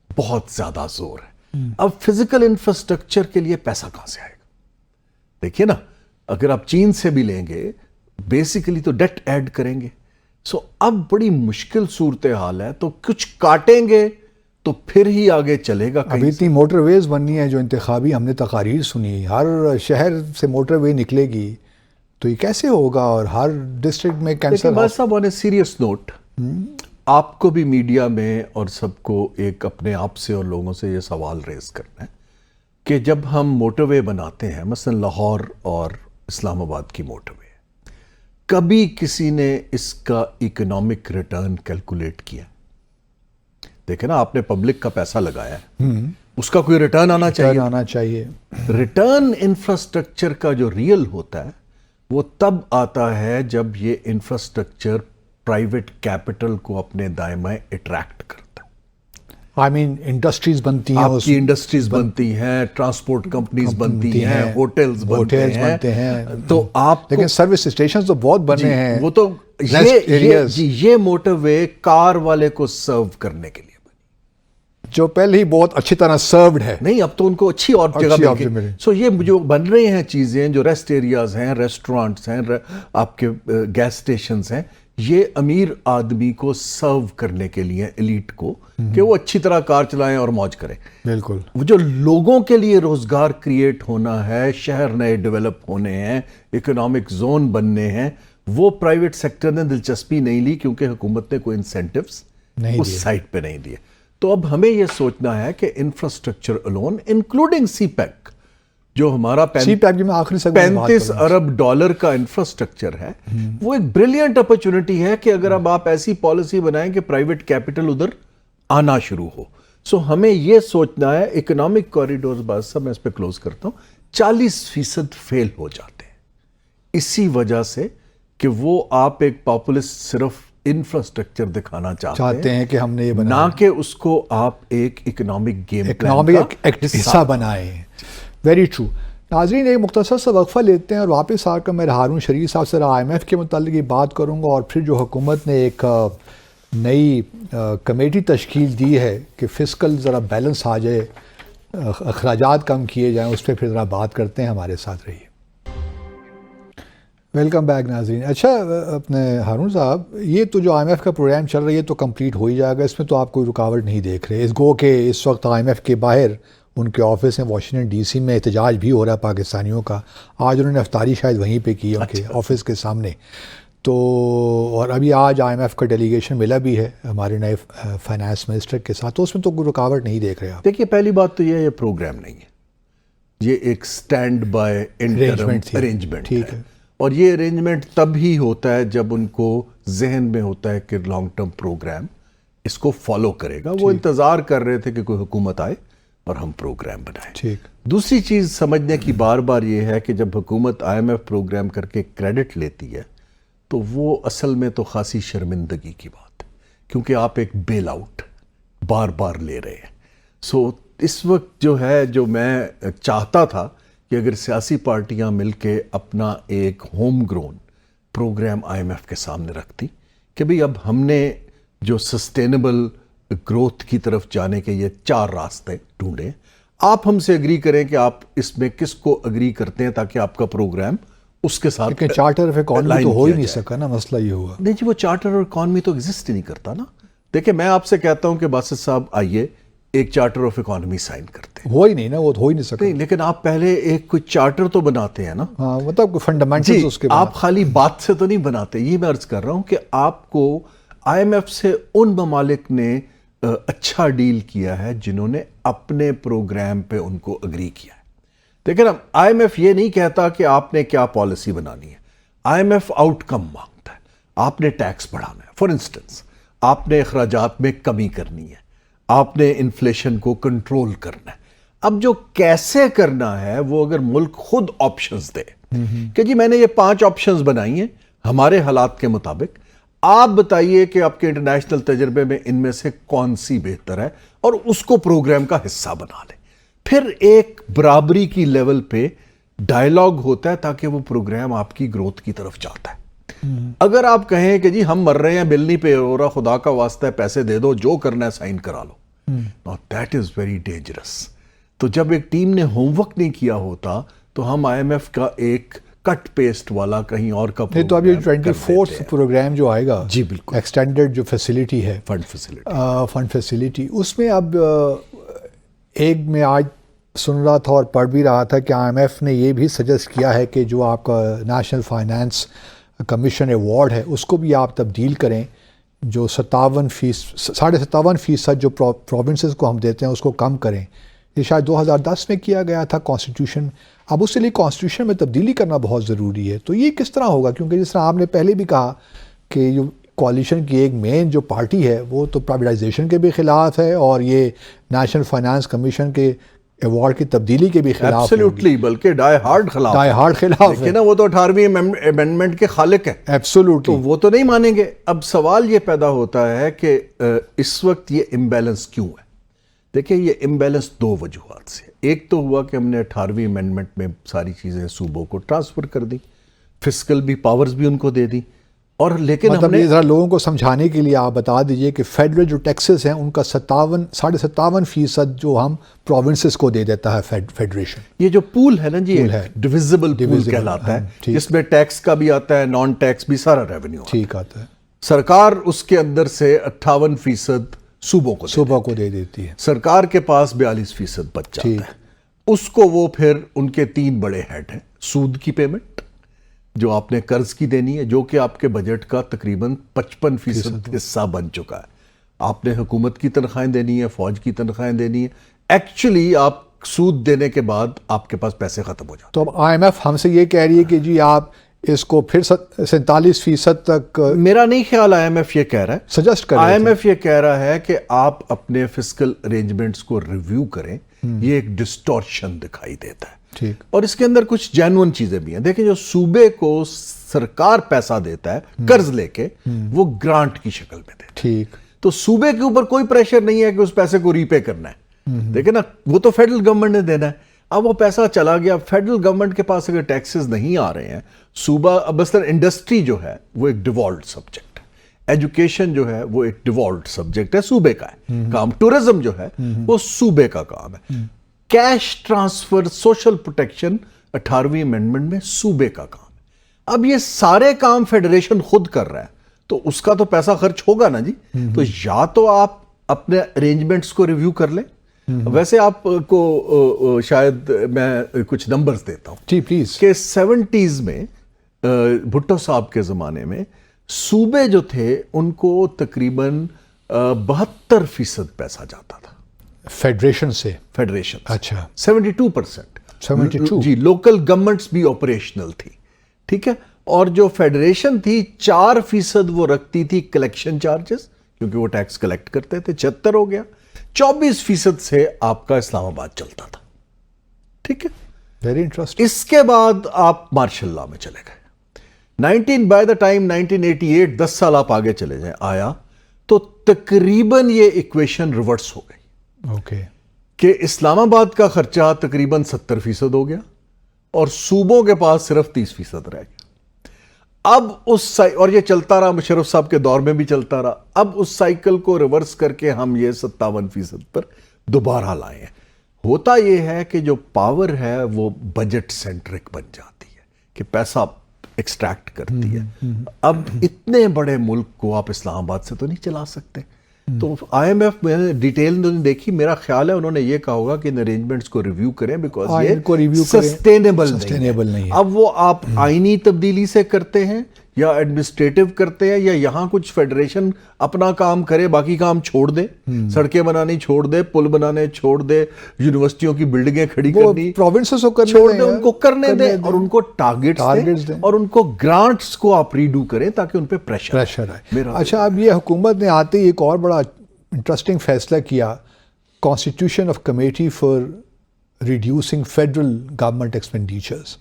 بہت زیادہ زور ہے. اب فزیکل انفراسٹرکچر کے لیے پیسہ کہاں سے آئے گا؟ دیکھیے نا, اگر آپ چین سے بھی لیں گے بیسیکلی تو ڈیٹ ایڈ کریں گے. سو اب بڑی مشکل صورتحال ہے, تو کچھ کاٹیں گے تو پھر ہی آگے چلے گا. ابھی اتنی موٹر ویز بننی ہے جو انتخابی, ہم نے تقاریر سنی, ہر شہر سے موٹر وے نکلے گی, تو یہ کیسے ہوگا؟ اور ہر ڈسٹرکٹ میں کینسر. بھائی صاحب آن اے سیریس نوٹ, آپ کو بھی میڈیا میں اور سب کو ایک اپنے آپ سے اور لوگوں سے یہ سوال ریز کرنا ہے کہ جب ہم موٹر وے بناتے ہیں, مثلا لاہور اور اسلام آباد کی موٹر وے, کبھی کسی نے اس کا اکنامک ریٹرن کیلکولیٹ کیا؟ دیکھیں نا, آپ نے پبلک کا پیسہ لگایا ہے, اس کا کوئی ریٹرن آنا چاہیے. ریٹرن انفراسٹرکچر کا جو ریئل ہوتا ہے وہ تب آتا ہے جب یہ انفراسٹرکچر پرائیویٹ کیپٹل کو اپنے دائمیں اٹریکٹ کرتا ہے. آئی مین انڈسٹریز بنتی ہیں, آپ کی انڈسٹریز بنتی ہیں, ٹرانسپورٹ کمپنیز بنتی ہیں, ہوٹلز بنتے ہیں, تو آپ لیکن سروس اسٹیشن تو بہت بنے ہیں. وہ تو یہ موٹر وے کار والے کو سرو کرنے کے لیے بنی, جو پہلے ہی بہت اچھی طرح سروڈ ہے. نہیں, اب تو ان کو اچھی اور جگہ ملی. سو یہ جو بن رہی ہیں چیزیں, جو ریسٹ ایریاز ہیں, ریسٹورانٹس ہیں, آپ کے گیس اسٹیشنز ہیں, یہ امیر آدمی کو سرو کرنے کے لیے, ایلیٹ کو, کہ وہ اچھی طرح کار چلائیں اور موج کریں. بالکل. وہ جو لوگوں کے لیے روزگار کریٹ ہونا ہے, شہر نئے ڈیولپ ہونے ہیں, اکنامک زون بننے ہیں, وہ پرائیویٹ سیکٹر نے دلچسپی نہیں لی کیونکہ حکومت نے کوئی انسینٹیوز اس سائٹ پہ نہیں دیے. تو اب ہمیں یہ سوچنا ہے کہ انفراسٹرکچر الون انکلوڈنگ سی پیک, جو ہمارا 35 ارب ڈالر کا انفراسٹرکچر ہے, وہ ایک بریلینٹ اپرچونٹی ہے کہ اگر اب آپ ایسی پالیسی بنائیں کہ پرائیویٹ کیپٹل ادھر آنا شروع ہو. سو ہمیں یہ سوچنا ہے, اکنامک کوریڈورز, بات سب میں اس پہ کلوز کرتا ہوں, 40% فیل ہو جاتے ہیں اسی وجہ سے کہ وہ آپ ایک پاپولسٹ صرف انفراسٹرکچر دکھانا چاہتے ہیں کہ ہم نے یہ بنا, نہ کہ اس کو آپ ایک اکنامک گیم اکنامک حصہ بنائیں. Very true. ناظرین, ایک مختصر سا وقفہ لیتے ہیں اور واپس آ کر میں ہارون شریف صاحب سے آئی ایم ایف کے متعلق یہ بات کروں گا, اور پھر جو حکومت نے ایک نئی کمیٹی تشکیل دی ہے کہ فسکل ذرا بیلنس آ جائے, اخراجات کم کیے جائیں, اس پہ پھر ذرا بات کرتے ہیں. ہمارے ساتھ رہیے. ویلکم بیک ناظرین. اچھا اپنے ہارون صاحب, یہ تو جو آئی ایم ایف کا پروگرام چل رہی ہے تو کمپلیٹ ہو ہی جائے گا, اس میں تو آپ کوئی رکاوٹ نہیں دیکھ رہے. اس گو کہ اس وقت آئی ایم ایف کے باہر ان کے آفس ہیں واشنگٹن ڈی سی میں, احتجاج بھی ہو رہا ہے پاکستانیوں کا. آج انہوں نے افطاری شاید وہیں پہ کی ان کے آفس کے سامنے. تو اور ابھی آج آئی ایم ایف کا ڈیلیگیشن ملا بھی ہے ہمارے نئے فائنانس منسٹر کے ساتھ, تو اس میں تو کوئی رکاوٹ نہیں دیکھ رہے آپ. دیکھیے, پہلی بات تو یہ پروگرام نہیں ہے, یہ ایک اسٹینڈ بائی ارینجمنٹ ہے, اور یہ ارینجمنٹ تب ہی ہوتا ہے جب ان کو ذہن میں ہوتا ہے کہ لانگ ٹرم پروگرام اس کو فالو کرے گا. وہ انتظار کر رہے تھے کہ کوئی حکومت آئے اور ہم پروگرام بنائیں. دوسری چیز سمجھنے کی بار بار یہ ہے کہ جب حکومت آئی ایم ایف پروگرام کر کے کریڈٹ لیتی ہے تو وہ اصل میں تو خاصی شرمندگی کی بات ہے, کیونکہ آپ ایک بیل آؤٹ بار بار لے رہے ہیں. سو اس وقت جو ہے, جو میں چاہتا تھا کہ اگر سیاسی پارٹیاں مل کے اپنا ایک home grown programme I M F کے سامنے رکھتی کہ بھئی اب ہم نے جو سسٹینیبل گروتھ کی طرف جانے کے یہ 4 راستے ڈھونڈے, آپ ہم سے اگری کریں کہ آپ اس میں کس کو اگری کرتے ہیں تاکہ آپ کا پروگرام اس کے ساتھ. لیکن چارٹر آف اکانومی تو ہو ہی نہیں سکا نا, مسئلہ یہ ہوا. نہیں جی, وہ چارٹر آف اکانومی تو ایگزسٹ ہی نہیں کرتا نا. دیکھیں, میں آپ سے کہتا ہوں کہ باسط صاحب آئیے ایک چارٹر آف اکانومی سائن کرتے ہیں, ہو ہی نہیں نا, وہ ہو ہی نہیں سکتا. نہیں, لیکن آپ پہلے ایک کوئی چارٹر تو بناتے ہیں نا. ہاں, مطلب فنڈامنٹلز اس کے. آپ خالی بات سے تو نہیں بناتے. یہ میں عرض کر رہا ہوں کہ آپ کو آئی ایم ایف سے ان ممالک نے اچھا ڈیل کیا ہے جنہوں نے اپنے پروگرام پہ ان کو اگری کیا ہے. لیکن اب آئی ایم ایف یہ نہیں کہتا کہ آپ نے کیا پالیسی بنانی ہے, آئی ایم ایف آؤٹ کم مانگتا ہے. آپ نے ٹیکس بڑھانا ہے، فار انسٹنس آپ نے اخراجات میں کمی کرنی ہے، آپ نے انفلیشن کو کنٹرول کرنا ہے. اب جو کیسے کرنا ہے وہ اگر ملک خود آپشنز دے کہ جی میں نے یہ 5 آپشنز بنائی ہیں ہمارے حالات کے مطابق، آپ بتائیے کہ آپ کے انٹرنیشنل تجربے میں ان میں سے کون سی بہتر ہے اور اس کو پروگرام کا حصہ بنا لیں. پھر ایک برابری کی لیول پہ ڈائیلاگ ہوتا ہے تاکہ وہ پروگرام آپ کی گروتھ کی طرف جاتا ہے. اگر آپ کہیں کہ جی ہم مر رہے ہیں، بل نہیں پے ہو رہا، خدا کا واسطہ ہے پیسے دے دو، جو کرنا ہے سائن کرا لو، دیٹ از ویری ڈینجرس. تو جب ایک ٹیم نے ہوم ورک نہیں کیا ہوتا تو ہم آئی ایم ایف کا ایک کٹ پیسٹ والا کہیں اور کا نہیں. تو اب یہ 24th پروگرام جو آئے گا، جی بالکل، ایکسٹینڈڈ جو فیسلٹی ہے، فنڈ فیسلٹی، اس میں اب ایک میں آج سن رہا تھا اور پڑھ بھی رہا تھا کہ آئی ایم ایف نے یہ بھی سجیسٹ کیا ہے کہ جو آپ کا نیشنل فائنانس کمیشن ایوارڈ ہے اس کو بھی آپ تبدیل کریں، جو 57% جو پروونسز کو ہم دیتے ہیں اس کو کم کریں. یہ شاید 2010 میں کیا گیا تھا کانسٹیٹیوشن. اب اس کے لیے کانسٹیٹیوشن میں تبدیلی کرنا بہت ضروری ہے. تو یہ کس طرح ہوگا؟ کیونکہ جس طرح آپ نے پہلے بھی کہا کہ جو کوalition کی ایک مین جو پارٹی ہے وہ تو پرائیویٹائزیشن کے بھی خلاف ہے اور یہ نیشنل فائنانس کمیشن کے ایوارڈ کی تبدیلی کے بھی خلاف. ایبسلیوٹلی، بلکہ ڈائی ہارڈ خلاف ہے نا. وہ تو 18ویں امینڈمنٹ کے خالق ہے. ایبسلیوٹلی، تو وہ تو نہیں مانیں گے. اب سوال یہ پیدا ہوتا ہے کہ اس وقت یہ امبیلنس کیوں ہے؟ دیکھیں یہ امبیلنس 2 وجوہات سے. ایک تو ہوا کہ ہم نے 18ویں امینڈمنٹ میں ساری چیزیں صوبوں کو ٹرانسفر کر دی، فسکل بھی پاورز بھی ان کو دے دی، اور لیکن مطلب یہ ذرا لوگوں کو سمجھانے کے لیے آپ بتا دیجئے کہ فیڈرل جو ٹیکسز ہیں ان کا 57% جو ہم پروونسز کو دے دیتا ہے فیڈریشن. یہ جو پول ہے نا جی، ڈویزبل پول کہلاتا ہے، جس میں ٹیکس کا بھی آتا ہے، نان ٹیکس بھی، سارا ریونیو ٹھیک آتا ہے. سرکار اس کے اندر سے 58% صوبوں کو دے دیتی ہے. سرکار کے پاس 42% بچ جاتا ہے. اس کو وہ پھر ان کے 3 بڑے ہیڈ ہیں. سود کی پیمنٹ جو آپ نے قرض کی دینی ہے، جو کہ آپ کے بجٹ کا تقریباً 55% حصہ بن چکا ہے. آپ نے حکومت کی تنخواہیں دینی ہے، فوج کی تنخواہیں دینی ہے. ایکچولی آپ سود دینے کے بعد آپ کے پاس پیسے ختم ہو جاتے. تو اب آئی ایم ایف ہم سے یہ کہہ رہی ہے کہ جی آپ اس کو پھر 47% تک. میرا نہیں خیال آئی ایم ایف یہ کہہ رہا ہے، سجیسٹ کر آئی ایم ایف یہ کہہ رہا ہے کہ آپ اپنے فسکل ارینجمنٹس کو ریویو کریں. یہ ایک ڈسٹورشن دکھائی دیتا ہے. ٹھیک. اور اس کے اندر کچھ جینون چیزیں بھی ہیں. دیکھیں جو صوبے کو سرکار پیسہ دیتا ہے قرض لے کے، وہ گرانٹ کی شکل میں دیتا ہے. ٹھیک. تو صوبے کے اوپر کوئی پریشر نہیں ہے کہ اس پیسے کو ری پے کرنا ہے. دیکھیں نا، وہ تو فیڈرل گورنمنٹ نے دینا ہے. اب وہ پیسہ چلا گیا، فیڈرل گورنمنٹ کے پاس اگر ٹیکسز نہیں آ رہے ہیں، صوبہ اب مثلا انڈسٹری جو ہے وہ ایک ڈیوالٹ سبجیکٹ ہے، ایجوکیشن جو ہے وہ ایک ڈیوالٹ سبجیکٹ ہے، صوبے کا ہے کام. ٹورزم جو ہے وہ صوبے کا کام ہے. کیش ٹرانسفر، سوشل پروٹیکشن 18ویں امینڈمنٹ میں صوبے کا کام ہے. اب یہ سارے کام فیڈریشن خود کر رہا ہے تو اس کا تو پیسہ خرچ ہوگا نا جی. تو یا تو آپ اپنے ارینجمنٹس کو ریویو کر لیں. ویسے آپ کو شاید میں کچھ نمبرز دیتا ہوں جی پلیز. کہ 70s میں بھٹو صاحب کے زمانے میں صوبے جو تھے ان کو تقریباً 72% پیسہ جاتا تھا فیڈریشن سے. فیڈریشن. اچھا. 72%. 72 جی. لوکل گورنمنٹس بھی آپریشنل تھی. ٹھیک ہے. اور جو فیڈریشن تھی 4% وہ رکھتی تھی کلیکشن چارجز، کیونکہ وہ ٹیکس کلیکٹ کرتے تھے. 76 ہو گیا. 24% سے آپ کا اسلام آباد چلتا تھا. ٹھیک ہے. Very interesting. اس کے بعد آپ مارشل لا میں چلے گئے. بائی دا ٹائم 1988، 10 سال آپ آگے چلے جائیں، آیا تو تقریباً یہ ایکویشن ریورس ہو گئی. اوکے. کہ اسلام آباد کا خرچہ تقریباً 70% ہو گیا اور صوبوں کے پاس صرف 30% رہ گیا. اب اور یہ چلتا رہا، مشرف صاحب کے دور میں بھی چلتا رہا. اب اس سائیکل کو ریورس کر کے ہم یہ 57% پر دوبارہ لائے ہیں. ہوتا یہ ہے کہ جو پاور ہے وہ بجٹ سینٹرک بن جاتی ہے کہ پیسہ ایکسٹریکٹ کرتی ہے. اب اتنے بڑے ملک کو آپ اسلام آباد سے تو نہیں چلا سکتے. تو آئی ایم ایف میں نے ڈیٹیل دیکھی، میرا خیال ہے انہوں نے یہ کہا ہوگا کہ ان ارینجمنٹس کو ریویو کریں بیکاز یہ سسٹینیبل نہیں ہے. اب وہ آپ آئینی تبدیلی سے کرتے ہیں یا ایڈمنسٹریٹو کرتے ہیں, یا یہاں کچھ فیڈریشن اپنا کام کرے باقی کام چھوڑ دے, سڑکیں بنانی چھوڑ دے, پل بنانے چھوڑ دے, یونیورسٹیوں کی بلڈنگیں کھڑی کرنی پروونسز کو چھوڑ دے, ان کو کرنے دیں, اور ان کو ٹارگیٹس دیں, اور ان کو گرانٹس کو آپ ریڈو کریں تاکہ ان پہ پریشر آئے. اچھا, اب یہ حکومت نے آتے ہی ایک اور بڑا انٹرسٹنگ فیصلہ کیا, constitution of committee for reducing federal government expenditures.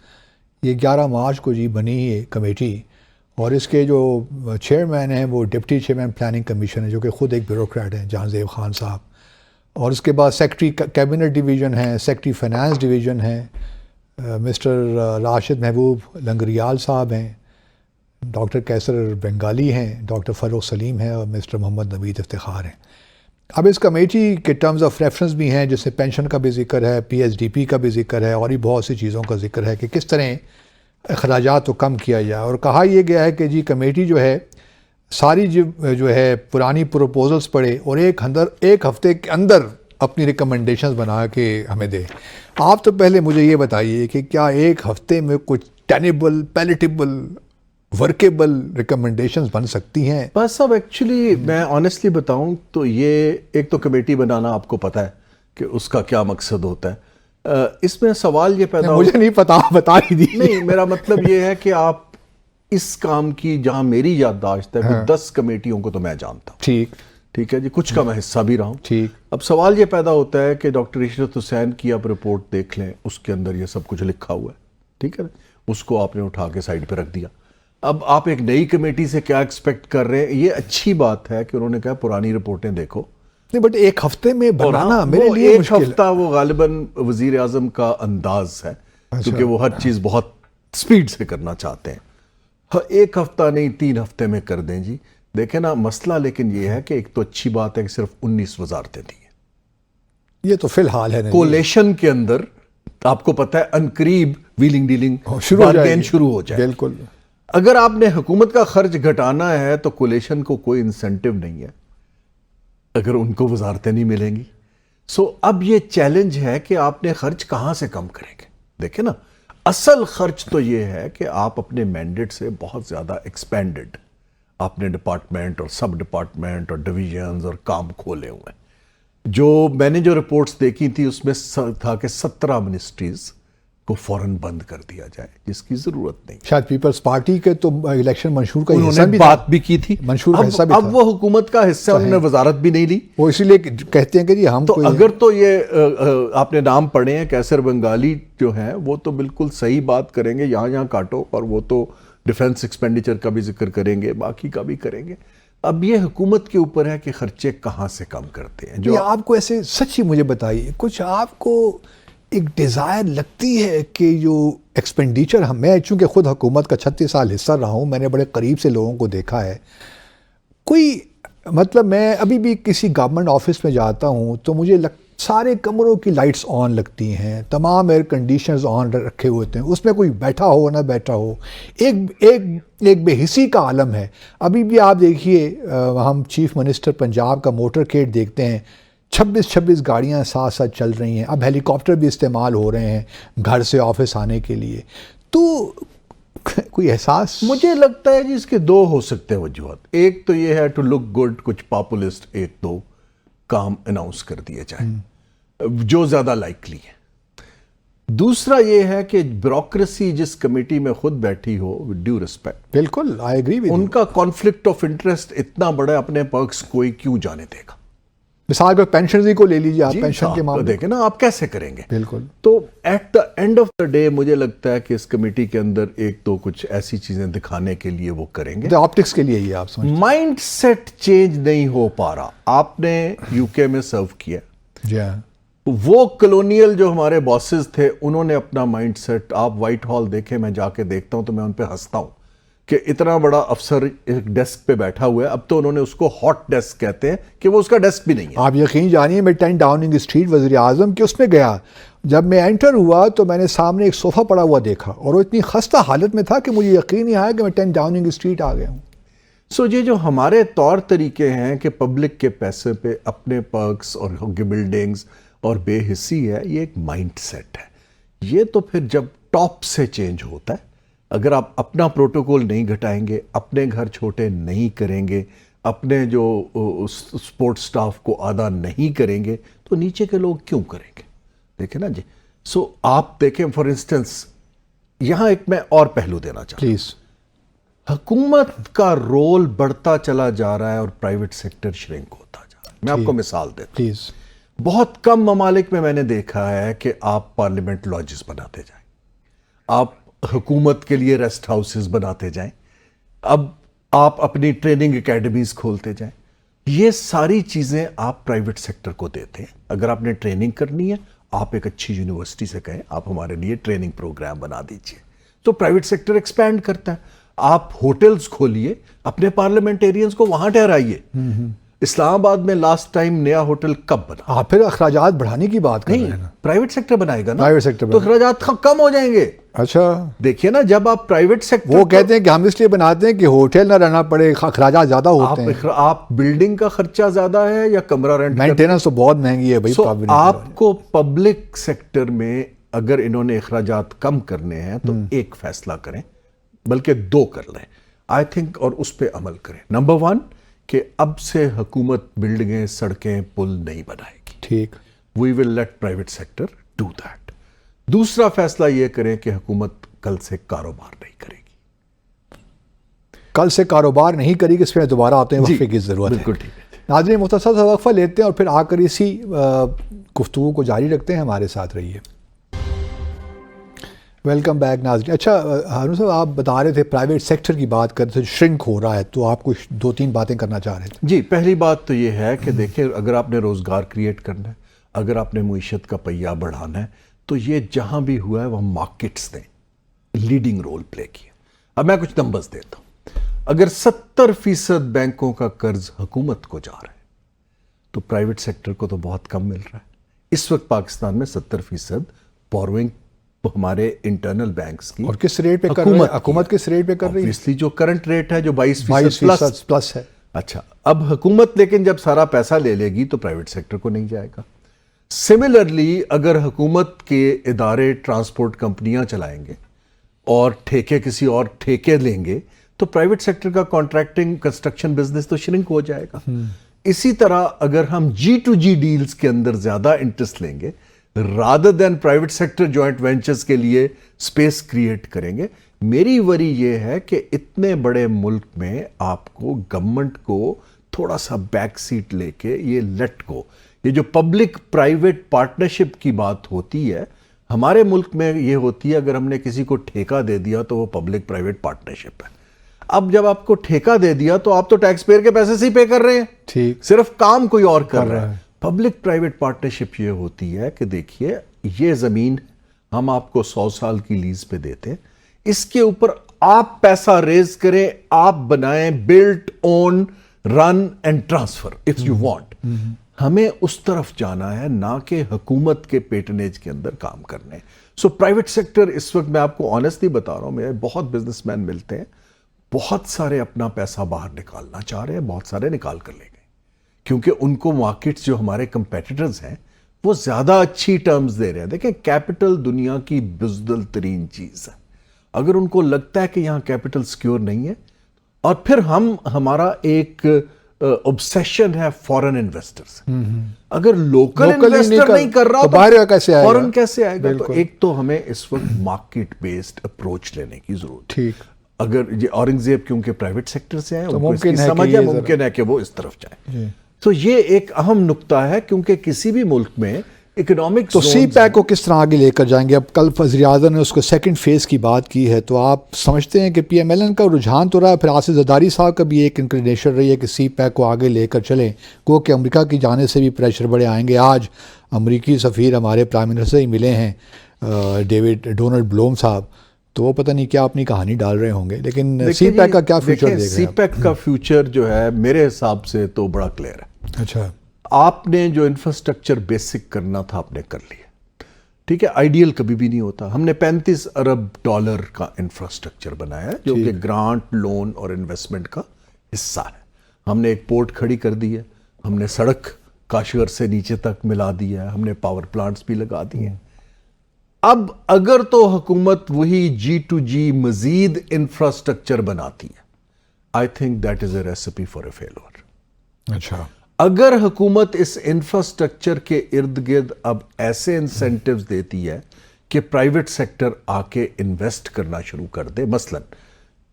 یہ 11 مارچ کو جی بنی ہے کمیٹی, اور اس کے جو چیئرمین ہیں وہ ڈپٹی چیئرمین پلاننگ کمیشن ہے جو کہ خود ایک بیوروکریٹ ہیں, جہاں زیب خان صاحب, اور اس کے بعد سیکٹری کیبنٹ ڈویژن ہیں, سیکٹری فائنانس ڈویژن ہیں, مسٹر راشد محبوب لنگریال صاحب ہیں, ڈاکٹر کیسر بنگالی ہیں, ڈاکٹر فروخ سلیم ہیں, اور مسٹر محمد نوید افتخار ہیں. اب اس کمیٹی کے ٹرمز آف ریفرنس بھی ہیں, جس میں پینشن کا بھی ذکر ہے, پی ایس ڈی پی کا بھی ذکر ہے, اور بھی بہت سی چیزوں کا ذکر ہے کہ کس طرح اخراجات کو کم کیا جائے. اور کہا یہ گیا ہے کہ جی کمیٹی جو ہے ساری جو ہے پرانی پروپوزلز پڑھے اور ایک ہفتے کے اندر اپنی ریکمنڈیشنز بنا کے ہمیں دے. آپ تو پہلے مجھے یہ بتائیے کہ کیا ایک ہفتے میں کچھ ٹینیبل, پیلیٹیبل, ورکیبل ریکمنڈیشنز بن سکتی ہیں؟ بس اب ایکچولی میں آنیسٹلی بتاؤں تو یہ ایک تو کمیٹی بنانا آپ کو پتہ ہے کہ اس کا کیا مقصد ہوتا ہے. اس میں سوال یہ پیدا مجھے نہیں پتا, بتا ہی دی. نہیں, میرا مطلب یہ ہے کہ آپ اس کام کی, جہاں میری یادداشت ہے 10 کمیٹیوں کو تو میں جانتا ہوں. ٹھیک ہے جی, کچھ کا میں حصہ بھی رہا ہوں. ٹھیک. اب سوال یہ پیدا ہوتا ہے کہ ڈاکٹر عشرت حسین کی آپ رپورٹ دیکھ لیں, اس کے اندر یہ سب کچھ لکھا ہوا ہے. ٹھیک ہے, اس کو آپ نے اٹھا کے سائڈ پہ رکھ دیا. اب آپ ایک نئی کمیٹی سے کیا ایکسپیکٹ کر رہے ہیں؟ یہ اچھی بات ہے کہ انہوں نے کہا پرانی رپورٹیں دیکھو. نہیں, بٹ ایک ہفتے میں بنانا میرے لیے ایک مشکل ہفتہ وہ غالباً وزیر اعظم کا انداز ہے, کیونکہ وہ ہر چیز بہت سپیڈ سے کرنا چاہتے ہیں. ایک ہفتہ نہیں, 3 ہفتے میں کر دیں جی. دیکھیں نا مسئلہ لیکن یہ ہے کہ ایک تو اچھی بات ہے کہ صرف 19 وزارتیں دی ہیں. یہ تو فی الحال ہے. کولیشن کے اندر آپ کو پتہ ہے انقریب ویلنگ ڈیلنگ شروع ہو جائے. بالکل. اگر آپ نے حکومت کا خرچ گھٹانا ہے تو کولیشن کو کوئی انسینٹیو نہیں ہے اگر ان کو وزارتیں نہیں ملیں گی. اب یہ چیلنج ہے کہ آپ نے خرچ کہاں سے کم کریں گے. دیکھیں نا, اصل خرچ تو یہ ہے کہ آپ اپنے مینڈیٹ سے بہت زیادہ ایکسپینڈڈ, آپ نے ڈپارٹمنٹ اور سب ڈپارٹمنٹ اور ڈویژنز اور کام کھولے ہوئے ہیں. جو میں نے جو رپورٹس دیکھی تھی اس میں تھا کہ 17 منسٹریز کو فوراً بند کر دیا جائے, جس کی ضرورت نہیں. شاید پیپلز پارٹی کے تو الیکشن منشور کا انہوں نے بات بھی کی تھی, منشور کا حصہ بھی تھا. اب وہ حکومت کا حصہ, انہوں نے وزارت بھی نہیں لی. وہ اسی لیے کہتے ہیں کہ جی ہم تو اگر تو یہ آپ نے نام پڑھے ہیں کیسر بنگالی جو ہیں, وہ تو بالکل صحیح بات کریں گے, یہاں کاٹو, اور وہ تو ڈیفنس ایکسپینڈیچر کا بھی ذکر کریں گے, باقی کا بھی کریں گے. اب یہ حکومت کے اوپر ہے کہ خرچے کہاں سے کم کرتے ہیں. جو آپ کو ایسے سچی مجھے بتائیے, کچھ آپ کو ایک ڈیزائر لگتی ہے کہ جو ایکسپینڈیچر, میں چونکہ خود حکومت کا 36 سال حصہ رہا ہوں, میں نے بڑے قریب سے لوگوں کو دیکھا ہے, کوئی مطلب میں ابھی بھی کسی گورنمنٹ آفس میں جاتا ہوں تو مجھے سارے کمروں کی لائٹس آن لگتی ہیں, تمام ایئر کنڈیشنز آن رکھے ہوتے ہیں, اس میں کوئی بیٹھا ہو نہ بیٹھا ہو, ایک بے حسی کا عالم ہے. ابھی بھی آپ دیکھیے, ہم چیف منسٹر پنجاب کا موٹر کیٹ دیکھتے ہیں, 26 گاڑیاں ساتھ ساتھ چل رہی ہیں. اب ہیلی کاپٹر بھی استعمال ہو رہے ہیں گھر سے آفس آنے کے لیے. تو کوئی احساس مجھے لگتا ہے جی اس کے 2 ہو سکتے ہیں وجوہات. ایک تو یہ ہے ٹو لک گڈ, کچھ پاپولسٹ 1-2 کام اناؤنس کر دیے جائیں جو زیادہ لائکلی ہے. دوسرا یہ ہے کہ بیوروکریسی جس کمیٹی میں خود بیٹھی ہو, ود ڈیو ریسپیکٹ, بالکل آئی ایگری ود ان کا کانفلکٹ آف انٹرسٹ اتنا بڑا ہے, اپنے پرکس کوئی کیوں جانے دے گا. مثال پر پینشن کو لے لیجیے آپ, پینشن کے معاملے دیکھیں نا آپ کیسے کریں گے. بالکل. تو at the end of the day مجھے لگتا ہے کہ اس کمیٹی کے اندر 1-2 کچھ ایسی چیزیں دکھانے کے لیے وہ کریں گے. آپٹکس کے لیے ہی آپ سمجھیں. مائنڈ سیٹ چینج نہیں ہو پا رہا. آپ نے یو کے میں سرو کیا, جی ہاں, وہ کلونیل جو ہمارے باسز تھے انہوں نے اپنا مائنڈ سیٹ, آپ وائٹ ہال دیکھیں, میں جا کے دیکھتا ہوں تو میں ان پہ ہنستا ہوں کہ اتنا بڑا افسر ایک ڈیسک پہ بیٹھا ہوا ہے. اب تو انہوں نے اس کو ہاٹ ڈیسک کہتے ہیں کہ وہ اس کا ڈیسک بھی نہیں ہے. آپ یقین جانیے میں 10 ڈاؤننگ اسٹریٹ وزیر اعظم کے اس میں گیا, جب میں انٹر ہوا تو میں نے سامنے ایک صوفہ پڑا ہوا دیکھا اور وہ اتنی خستہ حالت میں تھا کہ مجھے یقین نہیں آیا کہ میں 10 ڈاؤننگ اسٹریٹ آ گیا ہوں. یہ جو ہمارے طور طریقے ہیں کہ پبلک کے پیسے پہ اپنے پرکس اور بلڈنگز اور بے حسی ہے, یہ ایک مائنڈ سیٹ ہے. یہ تو پھر جب ٹاپ سے چینج ہوتا ہے اگر آپ اپنا پروٹوکول نہیں گھٹائیں گے، اپنے گھر چھوٹے نہیں کریں گے، اپنے جو سپورٹ سٹاف کو آدھا نہیں کریں گے تو نیچے کے لوگ کیوں کریں گے؟ دیکھیں نا جی. سو آپ دیکھیں فار انسٹنس یہاں ایک میں اور پہلو دینا چاہتا ہوں. پلیز. حکومت کا رول بڑھتا چلا جا رہا ہے اور پرائیویٹ سیکٹر شرنک ہوتا جا رہا ہے. میں آپ کو مثال دیتا ہوں. پلیز. بہت کم ممالک میں نے دیکھا ہے کہ آپ پارلیمنٹ لاجز بناتے جائیں، آپ حکومت کے لیے ریسٹ ہاؤسز بناتے جائیں، اب آپ اپنی ٹریننگ اکیڈمیز کھولتے جائیں. یہ ساری چیزیں آپ پرائیویٹ سیکٹر کو دیتے ہیں. اگر آپ نے ٹریننگ کرنی ہے آپ ایک اچھی یونیورسٹی سے کہیں آپ ہمارے لیے ٹریننگ پروگرام بنا دیجئے، تو پرائیویٹ سیکٹر ایکسپینڈ کرتا ہے. آپ ہوٹلز کھولیے، اپنے پارلیمنٹیرینز کو وہاں ٹھہرائیے. اسلام آباد میں لاسٹ ٹائم نیا ہوٹل کب بنا؟ آپ پھر اخراجات بڑھانے کی بات کر رہے ہیں نا. پرائیویٹ سیکٹر بنائے گا نا، پرائیویٹ سیکٹر تو اخراجات کم ہو جائیں گے. اچھا. دیکھیے نا جب آپ پرائیویٹ سیکٹر وہ کہتے ہیں کہ ہم اس لیے بناتے ہیں کہ ہوٹل نہ رہنا پڑے، اخراجات زیادہ ہوتے ہیں. آپ بلڈنگ کا خرچہ زیادہ ہے یا کمرہ رینٹ؟ مینٹیننس تو بہت مہنگی ہے بھائی. آپ کو پبلک سیکٹر میں اگر انہوں نے اخراجات کم کرنے ہیں تو ایک فیصلہ کریں، بلکہ دو کر لیں آئی تھنک، اور اس پہ عمل کریں. نمبر 1 کہ اب سے حکومت بلڈنگیں، سڑکیں، پل نہیں بنائے گی. ٹھیک. We will let private sector do that. دوسرا فیصلہ یہ کریں کہ حکومت کل سے کاروبار نہیں کرے گی. کل سے کاروبار نہیں کرے گی، اس پہ دوبارہ آتے ہیں، وقفے کی ضرورت ہے. بالکل ٹھیک ہے. ناظرین مختصر سا وقفہ لیتے ہیں اور پھر آ کر اسی گفتگو کو جاری رکھتے ہیں. ہمارے ساتھ رہیے. ویلکم بیک ناظرین. اچھا ہارون صاحب، آپ بتا رہے تھے پرائیویٹ سیکٹر کی بات کر رہے تھے، شرنک ہو رہا ہے، تو آپ کچھ 2-3 باتیں کرنا چاہ رہے تھے. جی، پہلی بات تو یہ ہے کہ دیکھیں اگر آپ نے روزگار کریٹ کرنا ہے، اگر آپ نے معیشت کا پہیہ بڑھانا ہے، تو یہ جہاں بھی ہوا ہے وہ مارکیٹس نے لیڈنگ رول پلے کیا. اب میں کچھ نمبرز دیتا ہوں. اگر 70% بینکوں کا قرض حکومت کو جا رہا ہے تو پرائیویٹ سیکٹر کو تو بہت کم مل رہا ہے. اس وقت پاکستان میں 70% بوروئنگ ہمارے انٹرنل بینکس کی. اور کس ریٹ پہ کر رہی ہے حکومت؟ کس ریٹ پہ کر رہی ہے؟ obviously جو کرنٹ ریٹ ہے جو 22% پلس ہے. اچھا، اب حکومت لیکن جب سارا پیسہ لے لے گی تو پرائیویٹ سیکٹر کو نہیں جائے گا. سملرلی اگر حکومت کے ادارے ٹرانسپورٹ کمپنیاں چلائیں گے اور ٹھیکے کسی اور ٹھیکے لیں گے تو پرائیویٹ سیکٹر کا کانٹریکٹنگ کنسٹرکشن بزنس تو شرنک ہو جائے گا. اسی طرح اگر ہم G2G ڈیلز کے اندر زیادہ انٹرسٹ لیں گے rather than private sector joint ventures کے لیے سپیس کریٹ کریں گے. میری وری یہ ہے کہ اتنے بڑے ملک میں آپ کو گورنمنٹ کو تھوڑا سا بیک سیٹ لے کے یہ لیٹ کو، یہ جو پبلک پرائیویٹ پارٹنرشپ کی بات ہوتی ہے ہمارے ملک میں یہ ہوتی ہے، اگر ہم نے کسی کو ٹھیکہ دے دیا تو وہ پبلک پرائیویٹ پارٹنرشپ ہے. اب جب آپ کو ٹھیکہ دے دیا تو آپ تو ٹیکس پیئر کے پیسے سے ہی پے کر رہے ہیں. ٹھیک. صرف کام کوئی اور کر رہا ہے. پبلک پرائیویٹ پارٹنرشپ یہ ہوتی ہے کہ دیکھیے یہ زمین ہم آپ کو 100 سال کی لیز پہ دیتے ہیں، اس کے اوپر آپ پیسہ ریز کریں، آپ بنائیں، build, own, run and transfer if you want. ہمیں اس طرف جانا ہے، نہ کہ حکومت کے پیٹنیج کے اندر کام کرنے. سو پرائیویٹ سیکٹر اس وقت میں آپ کو آنیسٹلی بتا رہا ہوں، میرے بہت بزنس مین ملتے ہیں، بہت سارے اپنا پیسہ باہر نکالنا چاہ رہے ہیں، بہت سارے نکال کر لے گئے کیونکہ ان کو مارکیٹس جو ہمارے کمپیٹیٹرز ہیں وہ زیادہ اچھی ٹرمز دے رہے ہیں. دیکھیں کیپٹل دنیا کی بزدل ترین چیز ہے. اگر ان کو لگتا ہے کہ یہاں کیپٹل سیکیور نہیں ہے، اور پھر ہمارا ایک obsession ہے فورن انویسٹرز. اگر لوکل انویسٹر نہیں کر رہا تو فورن کیسے آئے گا؟ تو ایک تو ہمیں اس وقت مارکیٹ بیسڈ اپروچ لینے کی ضرورت. ٹھیک. اگر یہ اورنگزیب کیونکہ پرائیویٹ سیکٹر سے ہیں، ان کو اس کی سمجھ ہے، ممکن ہے کہ وہ اس طرف جائیں. تو یہ ایک اہم نقطہ ہے کیونکہ کسی بھی ملک میں اکنامک تو سی پیک کو کس طرح آگے لے کر جائیں گے؟ اب کل وزیر اعظم نے اس کو سیکنڈ فیز کی بات کی ہے، تو آپ سمجھتے ہیں کہ پی ایم ایل این کا رجحان تو رہا ہے، پھر آصف زرداری صاحب کا بھی ایک انکلینیشن رہی ہے کہ سی پیک کو آگے لے کر چلیں، گو کہ امریکہ کی جانب سے بھی پریشر بڑے آئیں گے. آج امریکی سفیر ہمارے پرائم منسٹر سے ہی ملے ہیں ڈونلڈ بلوم صاحب، تو وہ پتہ نہیں کیا اپنی کہانی ڈال رہے ہوں گے. لیکن سی پیک کا کیا فیوچر دیکھ رہے ہیں؟ سی پیک کا فیوچر جو ہے میرے حساب سے تو بڑا کلیئر ہے. اچھا. آپ نے جو انفراسٹرکچر بیسک کرنا تھا آپ نے کر لیا. ٹھیک ہے، آئیڈیل کبھی بھی نہیں ہوتا. ہم نے $35 ارب کا انفراسٹرکچر بنایا ہے جو کہ گرانٹ، لون اور انویسٹمنٹ کا حصہ ہے. ہم نے ایک پورٹ کھڑی کر دی ہے، ہم نے سڑک کاشغر سے نیچے تک ملا دی ہے، ہم نے پاور پلانٹس بھی لگا دیے ہیں. اب اگر تو حکومت وہی G2G مزید انفراسٹرکچر بناتی ہے, I think that is a recipe for a failure. اچھا, اگر حکومت اس انفراسٹرکچر کے ارد گرد اب ایسے انسینٹیوز دیتی ہے کہ پرائیویٹ سیکٹر آ کے انویسٹ کرنا شروع کر دے, مثلا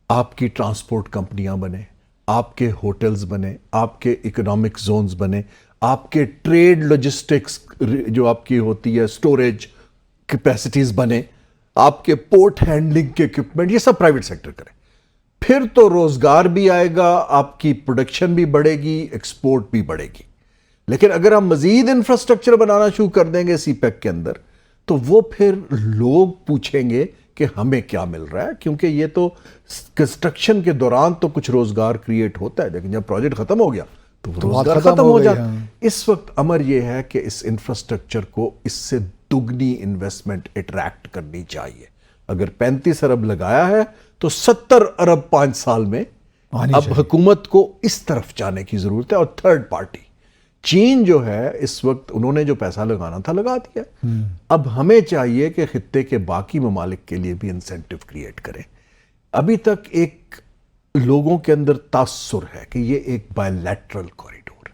آپ کی ٹرانسپورٹ کمپنیاں بنے, آپ کے ہوٹلز بنے, آپ کے اکنامک زونز بنے, آپ کے ٹریڈ لاجسٹکس جو آپ کی ہوتی ہے سٹوریج کیپیسٹیز بنے, آپ کے پورٹ ہینڈلنگ کے اکوپمنٹ, یہ سب پرائیویٹ سیکٹر کرے, پھر تو روزگار بھی آئے گا, آپ کی پروڈکشن بھی بڑھے گی, ایکسپورٹ بھی بڑھے گی. لیکن اگر ہم مزید انفراسٹرکچر بنانا شروع کر دیں گے سی پیک کے اندر, تو وہ پھر لوگ پوچھیں گے کہ ہمیں کیا مل رہا ہے, کیونکہ یہ تو کنسٹرکشن کے دوران تو کچھ روزگار کریٹ ہوتا ہے, لیکن جب پروجیکٹ ختم ہو گیا تو روزگار ختم ہو جاتا. اس وقت امر یہ ہے کہ اس انفراسٹرکچر کو اس سے دگنی انویسٹمنٹ اٹریکٹ کرنی چاہیے. اگر 35 ارب لگایا ہے تو 70 ارب 5 سال میں اب حکومت کو اس طرف جانے کی ضرورت ہے. اور تھرڈ پارٹی چین جو ہے اس وقت انہوں نے جو پیسہ لگانا تھا لگا دیا, اب ہمیں چاہیے کہ خطے کے باقی ممالک کے لیے بھی انسینٹیو کریٹ کریں. ابھی تک ایک لوگوں کے اندر تاثر ہے کہ یہ ایک بائی لیٹرل کوریڈور,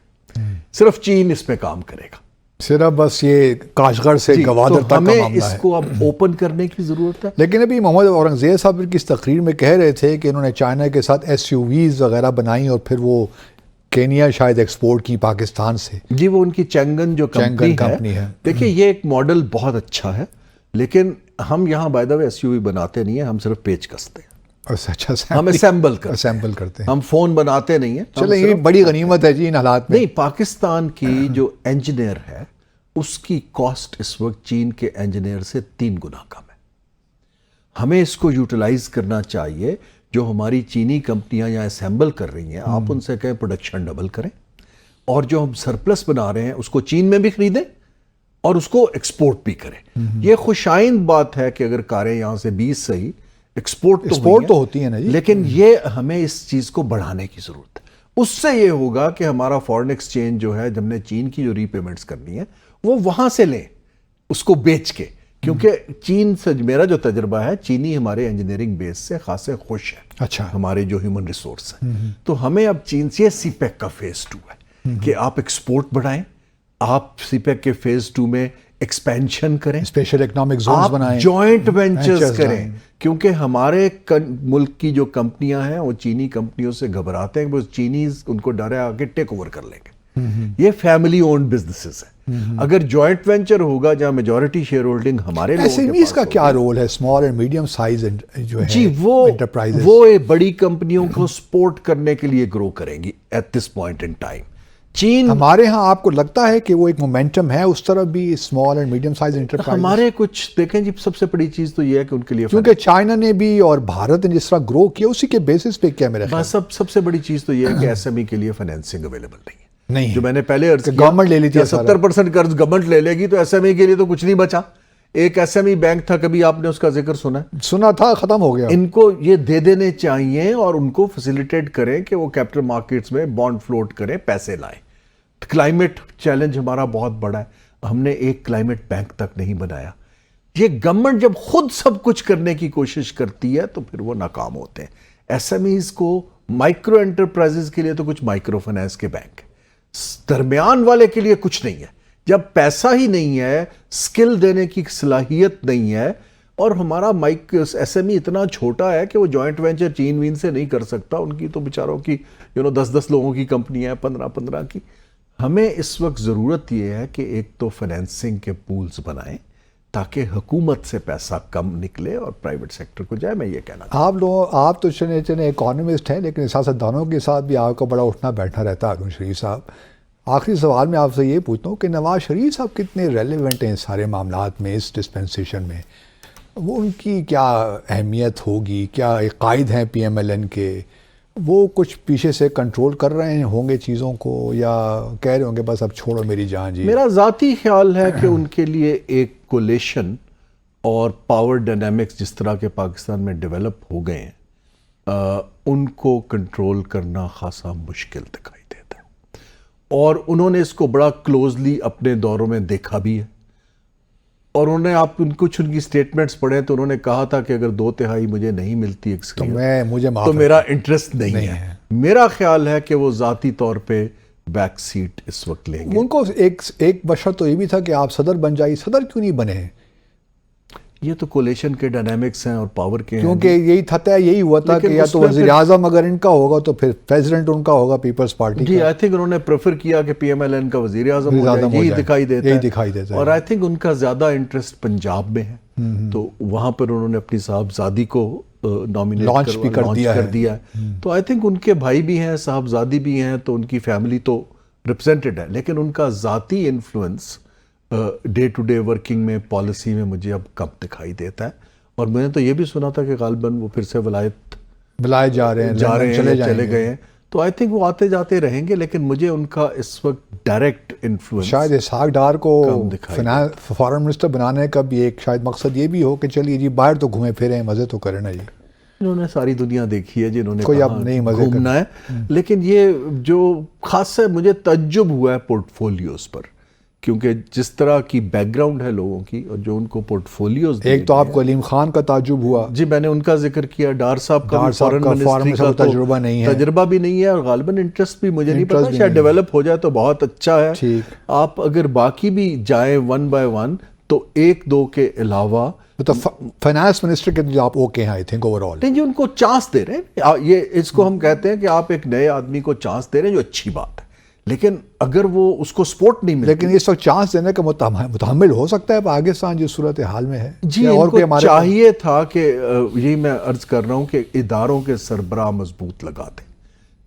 صرف چین اس پہ کام کرے گا, صرف بس یہ کاشغر سے گوادر تک کا معاملہ ہے. ہمیں اس کو اب اوپن کرنے کی ضرورت ہے. لیکن ابھی محمد اورنگزیب صاحب کی اس تقریر میں کہہ رہے تھے کہ انہوں نے چائنا کے ساتھ SUVs وغیرہ بنائی اور پھر وہ کینیا شاید ایکسپورٹ کی پاکستان سے. جی, وہ ان کی چینگن جو کمپنی ہے. دیکھیں یہ ایک ماڈل بہت اچھا ہے, لیکن ہم یہاں بائی دا وے SUV بناتے نہیں ہیں, ہم صرف پیچ کستے ہیں, ہم اسمبل کرتے ہیں, ہم فون بناتے نہیں ہیں. چلیں یہ بڑی غنیمت ہے جی ان حالات میں. نہیں, پاکستان کی جو انجینئر ہے اس کی کاسٹ اس وقت چین کے انجینئر سے 3 گنا کم ہے. ہمیں اس کو یوٹیلائز کرنا چاہیے. جو ہماری چینی کمپنیاں یہاں اسمبل کر رہی ہیں, آپ ان سے کہیں پروڈکشن ڈبل کریں, اور جو ہم سرپلس بنا رہے ہیں اس کو چین میں بھی خریدیں اور اس کو ایکسپورٹ بھی کریں. یہ خوشائند بات ہے کہ اگر کاریں یہاں سے 20 صحیح ایکسپورٹ تو ہوتی ہیں نا جی, لیکن یہ ہمیں اس چیز کو بڑھانے کی ضرورت ہے. اس سے یہ ہوگا کہ ہمارا فورن ایکسچینج جو ہے, جب نے چین کی جو ری پیمنٹس کرنی ہے وہ وہاں سے لیں اس کو بیچ کے, کیونکہ چین سے میرا جو تجربہ ہے, چینی ہمارے انجینئرنگ بیس سے خاصے خوش ہیں. اچھا, ہمارے جو ہیومن ریسورس ہیں, تو ہمیں اب چین سے سی پیک کا فیز 2 ہے کہ آپ ایکسپورٹ بڑھائیں, آپ سی پیک کے فیز 2 میں ایکسپینشن کریں, اسپیشل اکنامک زونز بنائیں, جوائنٹ وینچرز کریں, کیونکہ ہمارے ملک کی جو کمپنیاں ہیں وہ چینی کمپنیوں سے گھبراتے ہیں کہ وہ چینیز ان کو ڈر ہے آگے ٹیک اوور کر لیں گے. یہ فیملی اونڈ بزنسز ہیں. اگر جوائنٹ وینچر ہوگا جہاں میجورٹی شیئر ہولڈنگ ہمارے لوگوں کے SMEs کا کیا رول ہے, اسمال اینڈ میڈیم سائز جو ہے جی, وہ بڑی کمپنیوں کو سپورٹ کرنے کے لیے گرو کریں گی at this point in time. چین ہمارے ہاں آپ کو لگتا ہے کہ وہ ایک مومنٹم ہے اس طرف بھی small and medium size enterprise? ہمارے کچھ دیکھیں جی, سب سے بڑی چیز تو یہ ہے کہ ان کے لیے کیونکہ چائنا نے بھی اور بھارت نے جس طرح گرو کیا اسی کے بیسس پہ کیا میرا خیال سب سے بڑی چیز تو یہ ہے کہ SME کے لیے فائنینسنگ اویلیبل نہیں ہے. جو میں نے پہلے عرض کیا, گورنمنٹ لے لیتی ہے 70% قرض گورنمنٹ لے لے گی, تو SME کے لیے تو کچھ نہیں بچا. ایک SME بینک تھا, کبھی آپ نے اس کا ذکر سنا تھا, ختم ہو گیا. ان کو یہ دے دینے چاہیے اور ان کو فیسیلیٹیٹ کریں کہ وہ کیپٹل مارکیٹس میں بانڈ فلوٹ کریں, پیسے لائیں. کلائمیٹ چیلنج ہمارا بہت بڑا ہے, ہم نے ایک کلائمیٹ بینک تک نہیں بنایا. یہ گورنمنٹ جب خود سب کچھ کرنے کی کوشش کرتی ہے تو پھر وہ ناکام ہوتے ہیں. SMEs کو, مائکرو انٹرپرائزز کے لیے تو کچھ مائکرو فائنانس کے بینک, درمیان والے کے لیے کچھ نہیں ہے. جب پیسہ ہی نہیں ہے, سکل دینے کی صلاحیت نہیں ہے, اور ہمارا SME اتنا چھوٹا ہے کہ وہ جوائنٹ وینچر چین وین سے نہیں کر سکتا. ان کی تو بیچاروں کی 10 لوگوں کی کمپنی ہے, 15 کی. ہمیں اس وقت ضرورت یہ ہے کہ ایک تو فائنینسنگ کے پولز بنائیں تاکہ حکومت سے پیسہ کم نکلے اور پرائیویٹ سیکٹر کو جائے. میں یہ کہنا آپ تو چنے اکانومسٹ ہیں, لیکن سیاستدانوں کے ساتھ بھی آپ کا بڑا اٹھنا بیٹھنا رہتا ہے. ارون شریف صاحب, آخری سوال میں آپ سے یہ پوچھتا ہوں کہ نواز شریف صاحب کتنے ریلیونٹ ہیں اس سارے معاملات میں, اس ڈسپنسیشن میں؟ وہ ان کی کیا اہمیت ہوگی؟ کیا ایک قائد ہیں PMLN کے, وہ کچھ پیچھے سے کنٹرول کر رہے ہوں گے چیزوں کو, یا کہہ رہے ہوں گے بس اب چھوڑو میری جان جی؟ میرا ذاتی خیال ہے کہ ان کے لیے ایک کولیشن اور پاور ڈائنامکس جس طرح کے پاکستان میں ڈیولپ ہو گئے ہیں, ان کو کنٹرول کرنا خاصا مشکل دکھائی دیتا ہے. اور انہوں نے اس کو بڑا کلوزلی اپنے دوروں میں دیکھا بھی ہے, اور انہوں نے آپ کچھ ان کی سٹیٹمنٹس پڑھے تو انہوں نے کہا تھا کہ اگر 2/3 مجھے نہیں ملتی مجھے تو میرا انٹرسٹ نہیں ہے. میرا خیال ہے کہ وہ ذاتی طور پہ بیک سیٹ اس وقت لیں گے. ان کو ایک بشر تو یہ بھی تھا کہ آپ صدر بن جائیے، صدر کیوں نہیں بنے؟ یہ تو کولیشن کے ڈائنامکس ہیں اور پاور کے ہیں. کیونکہ یہی تھا، یہی ہوا تھا کہ یا تو وزیر اعظم اگر ان کا ہوگا تو پھر پریزیڈنٹ ان کا ہوگا پیپلز پارٹی کا. جی آئی تھنک انہوں نے پریفر کیا کہ پی ایم ایل این کا وزیر اعظم ہو جائے، یہی دکھائی دیتا ہے. اور آئی تھنک ان کا زیادہ انٹرسٹ پنجاب میں ہے، تو وہاں پر انہوں نے اپنی صاحبزادی کو نامینیٹ لانچ کر دیا ہے. تو آئی تھنک ان کے بھائی بھی ہیں، صاحبزادی بھی ہیں، تو ان کی فیملی تو ریپرزینٹڈ ہے. لیکن ان کا ذاتی influence day to day working میں، پالیسی میں مجھے اب کم دکھائی دیتا ہے. اور میں نے تو یہ بھی سنا تھا کہ غالباً وہ پھر سے ولایت بلائے جا رہے ہیں، چلے گئے ہیں. تو آئی تھنک وہ آتے جاتے رہیں گے، لیکن مجھے ان کا اس وقت ڈائریکٹ انفلوئنس شاید اسحاق ڈار کو فارن منسٹر بنانے کا بھی ایک شاید مقصد یہ بھی ہو کہ چلیے جی باہر تو گھومے پھرے، مزے تو کریں نا. جی انہوں نے ساری دنیا دیکھی ہے، جنہوں نے کوئی اب نہیں مزے گھومنا ہے. لیکن یہ جو خاص ہے مجھے تعجب ہوا ہے پورٹ فولیوز پر، کیونکہ جس طرح کی بیک گراؤنڈ ہے لوگوں کی اور جو ان کو پورٹ فولیوز. ایک تو آپ کو علیم خان کا تعجب ہوا. جی میں نے ان کا ذکر کیا. ڈار صاحب کا فارن منسٹری کا تجربہ نہیں ہے، تجربہ بھی نہیں ہے، اور غالباً انٹرسٹ بھی مجھے نہیں پتا، شاید ڈیولپ ہو جائے تو بہت اچھا ہے. آپ اگر باقی بھی جائیں 1 by 1 تو 1-2 کے علاوہ تو فائنانس منسٹر کے جو آپ اوکے ہیں آئی تھنک اوور آل. نہیں جی، ان کو چانس دے رہے ہیں. یہ اس کو ہم کہتے ہیں کہ آپ ایک نئے آدمی کو چانس دے رہے ہیں، جو اچھی بات ہے. لیکن اگر وہ اس کو سپورٹ نہیں ملتی، لیکن اس وقت چانس دینے کا متحمل ہو سکتا ہے پاکستان جس صورتحال میں ہے. جی ان کو چاہیے تھا کہ یہی میں عرض کر رہا ہوں کہ اداروں کے سربراہ مضبوط لگا دیں،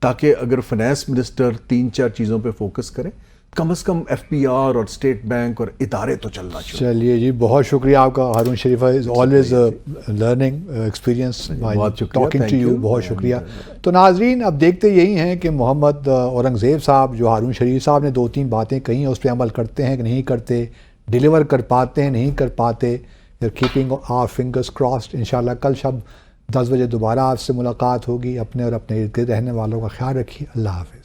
تاکہ اگر فائنانس منسٹر 3-4 چیزوں پہ فوکس کریں، کم از کم ایف پی آر اور اسٹیٹ بینک اور ادارے تو چلنا چاہیے. چلیے جی، بہت شکریہ آپ کا. Haroon Sharif is always learning experience talking to you. بہت شکریہ. تو ناظرین اب دیکھتے یہی ہیں کہ محمد اورنگزیب صاحب جو ہارون شریف صاحب نے 2-3 باتیں کہی ہیں اس پہ عمل کرتے ہیں کہ نہیں کرتے، ڈیلیور کر پاتے ہیں نہیں کر پاتے. کیپنگ آور فنگرز کراسڈ. انشاءاللہ کل شب 10 بجے دوبارہ آپ سے ملاقات ہوگی. اپنے اور اپنے ارد گرد رہنے والوں کا خیال رکھیے. اللہ حافظ.